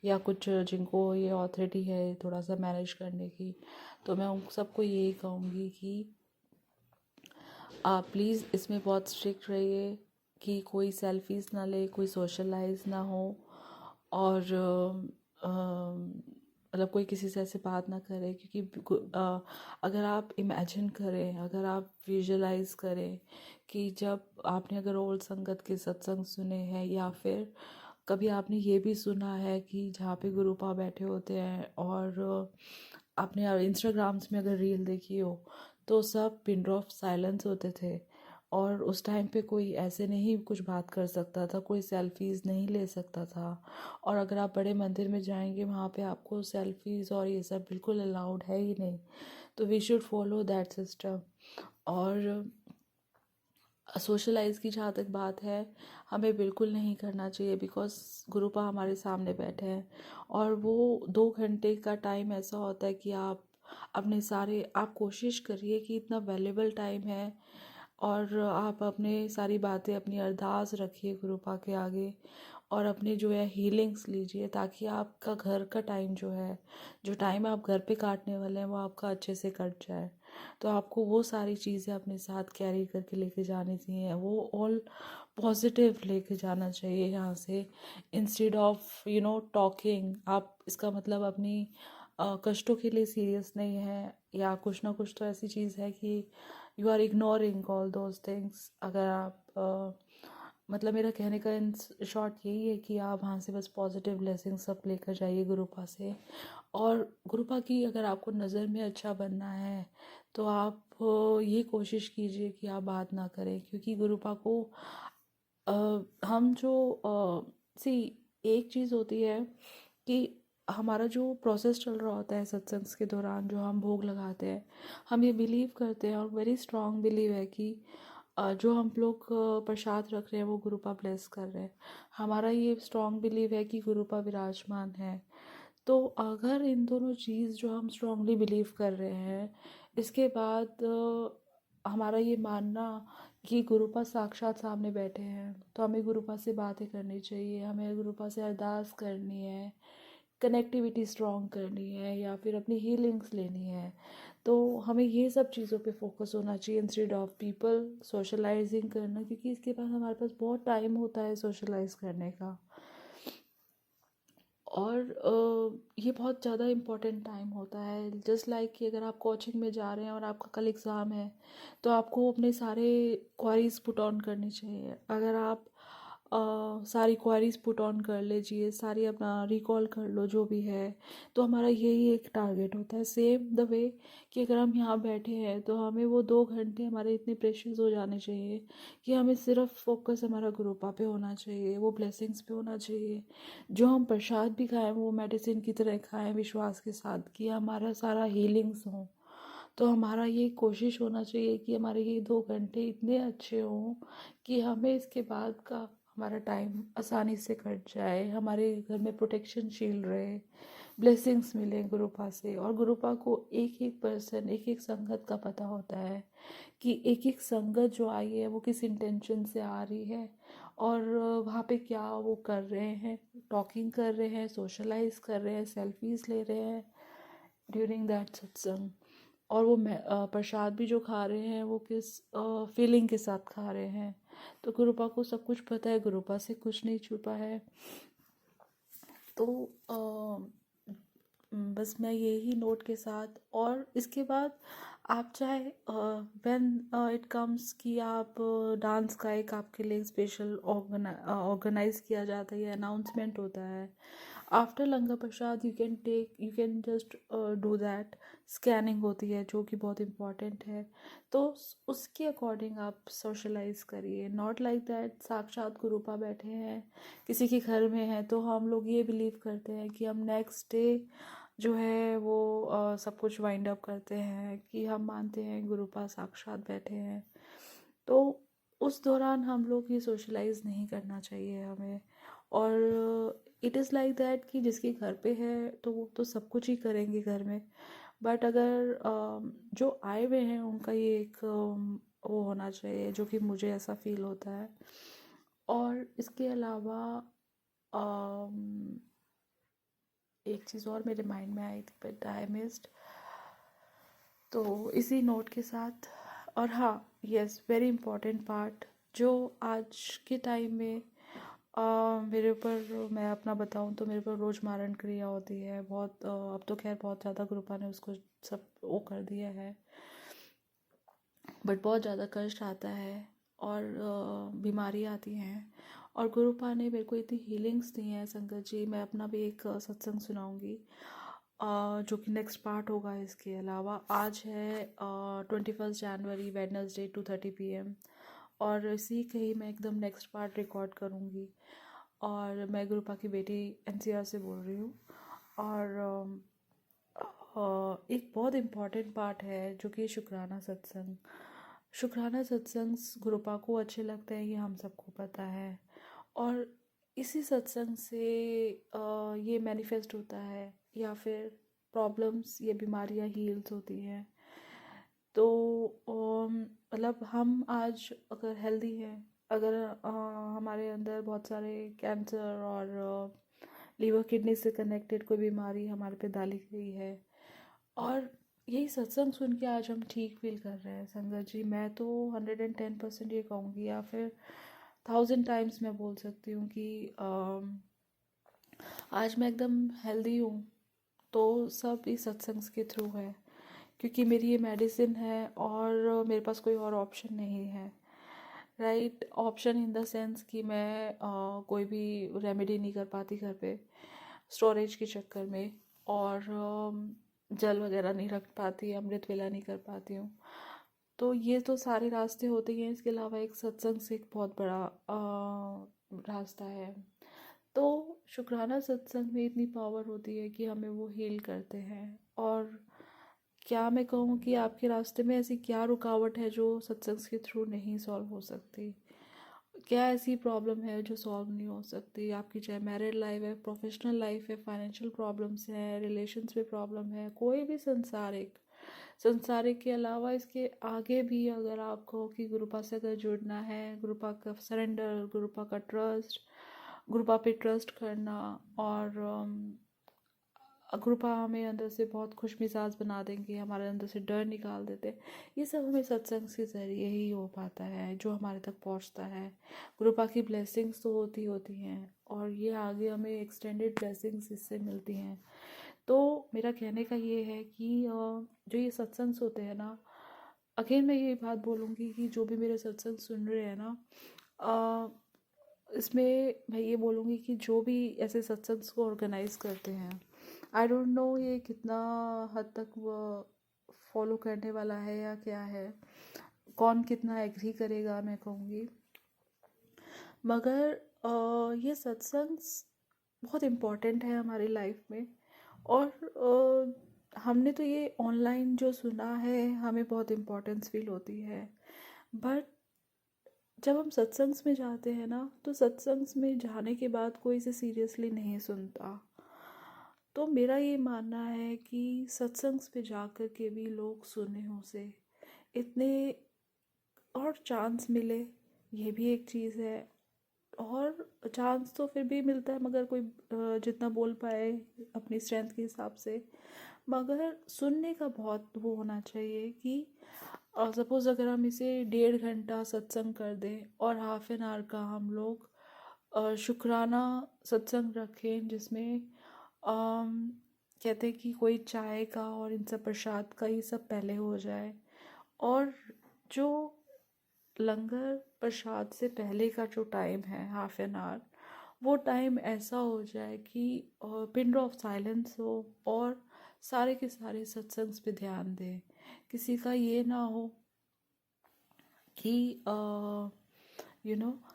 या कुछ जिनको ये ऑथोरिटी है थोड़ा सा मैनेज करने की, तो मैं उन सबको यही कहूँगी कि आप प्लीज़ इसमें बहुत स्ट्रिक्ट रहिए कि कोई सेल्फीज़ ना ले, कोई सोशलाइज ना हो। और मतलब कोई किसी से ऐसे बात ना करे, क्योंकि अगर आप इमेजिन करें, अगर आप विजुलाइज करें कि जब आपने अगर ओल्ड संगत के सत्संग सुने हैं या फिर कभी आपने ये भी सुना है कि जहाँ पे गुरुपा बैठे होते हैं, और आपने इंस्टाग्राम्स में अगर रील देखी हो तो सब पिन ऑफ साइलेंस होते थे और उस टाइम पे कोई ऐसे नहीं कुछ बात कर सकता था, कोई सेल्फीज़ नहीं ले सकता था। और अगर आप बड़े मंदिर में जाएंगे वहाँ पे आपको सेल्फीज़ और ये सब बिल्कुल अलाउड है ही नहीं। तो we should follow that system. और सोशलाइज की जहाँ तक बात है, हमें बिल्कुल नहीं करना चाहिए, बिकॉज गुरुपा हमारे सामने बैठे हैं और वो 2 घंटे का टाइम ऐसा होता है कि आप कोशिश करिए कि इतना वैल्यूबल टाइम है और आप अपने सारी बातें, अपनी अरदास रखिए गुरुपा के आगे और अपने जो है हीलिंग्स लीजिए, ताकि आपका घर का टाइम जो है, जो टाइम आप घर पे काटने वाले हैं वो आपका अच्छे से कट जाए। तो आपको वो सारी चीज़ें अपने साथ कैरी करके लेके जानी चाहिए, वो ऑल पॉजिटिव लेके जाना चाहिए यहाँ से, इंस्टेड ऑफ टॉकिंग। आप इसका मतलब अपनी कष्टों के लिए सीरियस नहीं है या कुछ ना कुछ तो ऐसी चीज़ है कि you are ignoring all those things. अगर आप मतलब मेरा कहने का इन शॉर्ट यही है कि आप वहाँ से बस पॉजिटिव ब्लेसिंग सब लेकर जाइए गुरुपा से। और गुरुपा की अगर आपको नज़र में अच्छा बनना है तो आप ये कोशिश कीजिए कि आप बात ना करें, क्योंकि गुरुपा को हम जो सी एक चीज़ होती है कि हमारा जो प्रोसेस चल रहा होता है सत्संग के दौरान, जो हम भोग लगाते हैं, हम ये बिलीव करते हैं और वेरी स्ट्रांग बिलीव है कि जो हम लोग प्रसाद रख रहे हैं वो गुरुपा ब्लेस कर रहे हैं। हमारा ये स्ट्रांग बिलीव है कि गुरुपा विराजमान है। तो अगर इन दोनों चीज़ जो हम स्ट्रांगली बिलीव कर रहे हैं, इसके बाद हमारा ये मानना कि गुरुपा साक्षात सामने बैठे हैं, तो हमें गुरुपा से बातें करनी चाहिए, हमें गुरुपा से अरदास करनी है, कनेक्टिविटी स्ट्रॉन्ग करनी है, या फिर अपनी हीलिंग्स लेनी है। तो हमें ये सब चीज़ों पे फोकस होना चाहिए इंस्टेड ऑफ पीपल सोशलाइजिंग करना, क्योंकि इसके पास हमारे पास बहुत टाइम होता है सोशलाइज करने का। और ये बहुत ज़्यादा इम्पोर्टेंट टाइम होता है। जस्ट लाइक कि अगर आप कोचिंग में जा रहे हैं और आपका कल एग्ज़ाम है, तो आपको अपने सारे क्वारीज पुट ऑन करनी चाहिए। अगर आप सारी क्वारीज पुट ऑन कर लीजिए, सारी अपना रिकॉल कर लो जो भी है, तो हमारा यही एक टारगेट होता है। सेम द वे कि अगर हम यहाँ बैठे हैं तो हमें वो 2 घंटे हमारे इतने प्रेशियस हो जाने चाहिए कि हमें सिर्फ फोकस हमारा गुरुपा पे होना चाहिए, वो ब्लेसिंग्स पे होना चाहिए। जो हम प्रसाद भी खाएं वो मेडिसिन की तरह खाएं, विश्वास के साथ कि हमारा सारा हीलिंग्स हो। तो हमारा ये कोशिश होना चाहिए कि हमारे ये 2 घंटे इतने अच्छे हों कि हमें इसके बाद का हमारा टाइम आसानी से कट जाए, हमारे घर में प्रोटेक्शन शील्ड रहे, ब्लेसिंग्स मिले गुरुपा से। और गुरुपा को एक एक पर्सन, एक एक संगत का पता होता है कि एक एक संगत जो आई है वो किस इंटेंशन से आ रही है, और वहाँ पे क्या वो कर रहे हैं, टॉकिंग कर रहे हैं, सोशलाइज कर रहे हैं, सेल्फीज ले रहे हैं ड्यूरिंग दैट सत्संग। और वो प्रसाद भी जो खा रहे हैं वो किस फीलिंग के साथ खा रहे हैं। तो गुरुपा को सब कुछ पता है, गुरुपा से कुछ नहीं छुपा है। तो बस मैं यही नोट के साथ, और इसके बाद आप चाहे व्हेन इट कम्स कि आप डांस का एक आपके लिए स्पेशल ऑर्गेनाइज किया जाता है, ये अनाउंसमेंट होता है after langar Prasad, you can just do that. Scanning होती है जो कि बहुत इम्पॉर्टेंट है, तो उसके अकॉर्डिंग आप सोशलाइज करिए। नॉट लाइक दैट साक्षात गुरुपा बैठे हैं किसी के घर में है तो हम लोग ये बिलीव करते हैं कि हम नेक्स्ट डे जो है वो सब कुछ वाइंड अप करते हैं, कि हम मानते हैं गुरुपा साक्षात बैठे हैं। तो उस दौरान हम लोग ये सोशलाइज नहीं करना चाहिए हमें। और इट इज़ लाइक दैट कि जिसके घर पे है तो वो तो सब कुछ ही करेंगे घर में। बट अगर जो आए हुए हैं उनका ये एक वो होना चाहिए, जो कि मुझे ऐसा फील होता है। और इसके अलावा एक चीज़ और मेरे माइंड में आई थी बट आई मिस्ड। तो इसी नोट के साथ, और हाँ, यस, वेरी इम्पोर्टेंट पार्ट जो आज के टाइम में मेरे ऊपर, मैं अपना बताऊं तो मेरे ऊपर रोज मारण क्रिया होती है बहुत। अब तो खैर बहुत ज़्यादा गुरुपा ने उसको सब वो कर दिया है, बट बहुत ज़्यादा कष्ट आता है और बीमारी आती हैं। और गुरुपा ने मेरे को इतनी हीलिंग्स दी हैं संगत जी। मैं अपना भी एक सत्संग सुनाऊंगी जो कि नेक्स्ट पार्ट होगा। इसके अलावा आज है 21 जनवरी, वेडनेसडे, 2:30 PM, और इसी के ही मैं एकदम नेक्स्ट पार्ट रिकॉर्ड करूँगी। और मैं गुरुपा की बेटी NCR से बोल रही हूँ। और एक बहुत इम्पॉर्टेंट पार्ट है जो कि शुक्राना सत्संग। शुक्राना सत्संग गुरुपा को अच्छे लगते हैं, ये हम सबको पता है। और इसी सत्संग से ये मैनिफेस्ट होता है, या फिर प्रॉब्लम्स या बीमारियां हील्स होती हैं। तो मतलब हम आज अगर हेल्दी हैं, अगर हमारे अंदर बहुत सारे कैंसर और लीवर किडनी से कनेक्टेड कोई बीमारी हमारे पे डाली गई है, और यही सत्संग सुन के आज हम ठीक फील कर रहे हैं संगत जी, मैं तो 110% ये कहूँगी, या फिर 1000 टाइम्स मैं बोल सकती हूँ कि आज मैं एकदम हेल्दी हूँ। तो सब इस सत्संग के थ्रू है, क्योंकि मेरी ये मेडिसिन है और मेरे पास कोई और ऑप्शन नहीं है। Right, option in the sense कि मैं कोई भी रेमेडी नहीं कर पाती घर पे स्टोरेज के चक्कर में, और जल वगैरह नहीं रख पाती, अमृत वेला नहीं कर पाती हूँ। तो ये तो सारे रास्ते होते ही हैं, इसके अलावा एक सत्संग से एक बहुत बड़ा रास्ता है। तो शुक्राना सत्संग में इतनी पावर होती है कि हमें वो हील करते हैं। और क्या मैं कहूँ कि आपके रास्ते में ऐसी क्या रुकावट है जो सत्संग के थ्रू नहीं सॉल्व हो सकती? क्या ऐसी प्रॉब्लम है जो सॉल्व नहीं हो सकती? आपकी चाहे मैरिड लाइफ है, प्रोफेशनल लाइफ है, फाइनेंशियल प्रॉब्लम्स हैं, रिलेशंस में प्रॉब्लम है, कोई भी संसारिक के अलावा इसके आगे भी अगर आपको कि गुरुपा से अगर जुड़ना है, गुरुपा का सरेंडर, गुरुपा का ट्रस्ट, गुरुपा पे ट्रस्ट करना, और कृपा हमें अंदर से बहुत खुश मिजाज बना देंगे, हमारे अंदर से डर निकाल देते हैं। ये सब हमें सत्संग के ज़रिए ही हो पाता है, जो हमारे तक पहुंचता है। कृपा की ब्लेसिंग्स तो होती होती हैं, और ये आगे हमें एक्सटेंडेड ब्लेसिंग्स इससे मिलती हैं। तो मेरा कहने का ये है कि जो ये सत्संग्स होते हैं ना, अगेन मैं ये बात बोलूँगी कि जो भी मेरे सत्संग सुन रहे हैं ना, इसमें मैं ये बोलूँगी कि जो भी ऐसे सत्संग्स को ऑर्गेनाइज करते हैं, आई डोंट नो ये कितना हद तक वो फॉलो करने वाला है या क्या है, कौन कितना एग्री करेगा मैं कहूँगी, मगर ये सत्संग बहुत इम्पोर्टेंट है हमारी लाइफ में। और हमने तो ये ऑनलाइन जो सुना है, हमें बहुत इम्पोर्टेंस फील होती है, बट जब हम सत्संग्स में जाते हैं ना, तो सत्संग्स में जाने के बाद कोई इसे सीरियसली नहीं सुनता। तो मेरा ये मानना है कि सत्संग्स पे जाकर के भी लोग सुने उसे, इतने और चांस मिले, ये भी एक चीज़ है। और चांस तो फिर भी मिलता है, मगर कोई जितना बोल पाए अपनी स्ट्रेंथ के हिसाब से, मगर सुनने का बहुत वो होना चाहिए कि सपोज़ अगर हम इसे 1.5 घंटा सत्संग कर दें और हाफ एन आवर का हम लोग शुक्राना सत्संग रखें, जिसमें कहते हैं कि कोई चाय का और इन सब प्रसाद का ये सब पहले हो जाए, और जो लंगर प्रसाद से पहले का जो टाइम है हाफ एन आवर, वो टाइम ऐसा हो जाए कि पिन ऑफ साइलेंस हो, और सारे के सारे सत्संग पे ध्यान दें। किसी का ये ना हो कि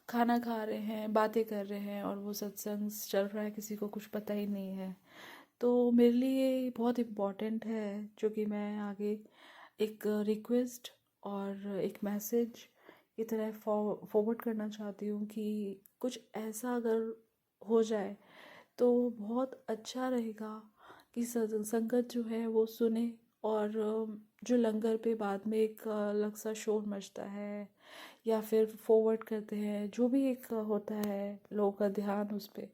खाना खा रहे हैं, बातें कर रहे हैं, और वो सत्संग चल रहा है, किसी को कुछ पता ही नहीं है। तो मेरे लिए बहुत इम्पोर्टेंट है, जो कि मैं आगे एक रिक्वेस्ट और एक मैसेज की तरह फॉरवर्ड करना चाहती हूँ कि कुछ ऐसा अगर हो जाए तो बहुत अच्छा रहेगा कि संगत जो है वो सुने। और जो लंगर पे बाद में एक अलग सा शोर मचता है, या फिर फॉरवर्ड करते हैं, जो भी एक होता है लोगों का ध्यान उस पर,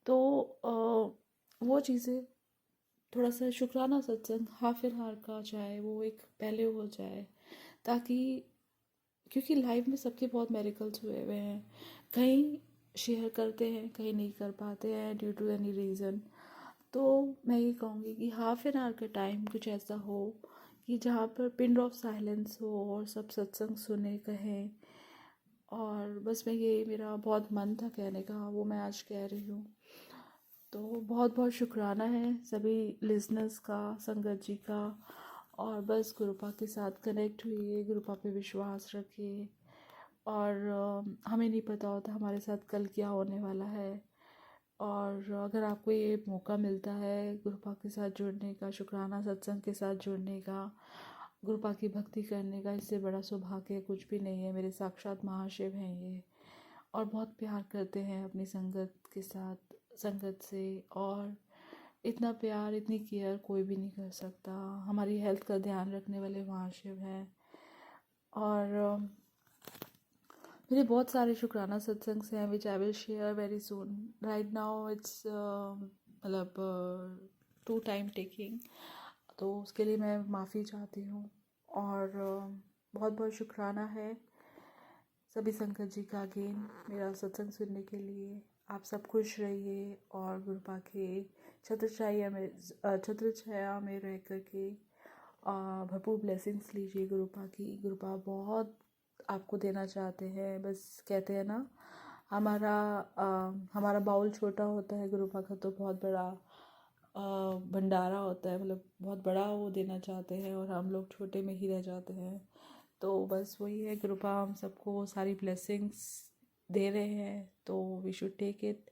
तो वो चीज़ें थोड़ा सा शुक्राना सत्संग हाफ एन आवर का चाहे वो एक पहले हो जाए, ताकि क्योंकि लाइफ में सबके बहुत मेरिकल्स हुए हुए हैं, कहीं शेयर करते हैं, कहीं नहीं कर पाते हैं ड्यू टू एनी रीज़न। तो मैं ये कहूँगी कि हाफ एन आवर का टाइम कुछ ऐसा हो कि जहाँ पर पिन ऑफ साइलेंस हो और सब सत्संग सुने, कहें। और बस मैं ये मेरा बहुत मन था कहने का, वो मैं आज कह रही हूँ। तो बहुत बहुत शुक्राना है सभी लिसनर्स का, संगत जी का। और बस गुरुपा के साथ कनेक्ट हुई, गुरुपा पे विश्वास रखिए। और हमें नहीं पता होता हमारे साथ कल क्या होने वाला है। और अगर आपको ये मौका मिलता है गुरुपा के साथ जुड़ने का, शुक्राना सत्संग के साथ जुड़ने का, गुरुपा की भक्ति करने का, इससे बड़ा सौभाग्य कुछ भी नहीं है। मेरे साक्षात महाशिव हैं ये, और बहुत प्यार करते हैं अपनी संगत के साथ, संगत से। और इतना प्यार, इतनी केयर कोई भी नहीं कर सकता। हमारी हेल्थ का ध्यान रखने वाले महाशिव हैं। और मेरे बहुत सारे शुक्राना सत्संग हैं which I will share very soon. Right now it's मतलब टू टाइम टेकिंग, तो उसके लिए मैं माफ़ी चाहती हूँ। और बहुत बहुत शुक्राना है सभी संगत जी का अगेन मेरा सत्संग सुनने के लिए। आप सब खुश रहिए, और गुरुपा के छत्र छाया में रह कर के भरपूर ब्लेसिंग्स लीजिए गुरुपा की। गुरुपा बहुत आपको देना चाहते हैं, बस कहते हैं ना, हमारा बाउल छोटा होता है, गुरुपा का तो बहुत बड़ा भंडारा होता है, मतलब बहुत बड़ा वो देना चाहते हैं, और हम लोग छोटे में ही रह जाते हैं। तो बस वही है, कृपा हम सबको सारी ब्लेसिंग्स दे रहे हैं, तो वी शुड टेक इट।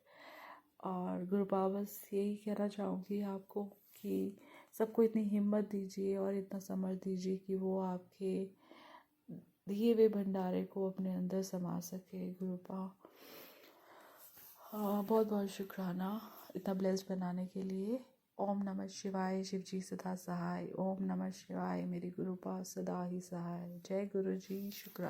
और गुरुपा बस यही कहना चाहूँगी आपको कि सबको इतनी हिम्मत दीजिए और इतना समर्थ दीजिए कि वो आपके दिए हुए भंडारे को अपने अंदर समा सके। गुरुपा बहुत बहुत शुक्राना इतना ब्लेस्ड बनाने के लिए। ओम नमः शिवाय, शिव जी सदा सहाय। ओम नमः शिवाय, मेरी गुरुपा सदा ही सहाय। जय गुरु जी, शुक्राना।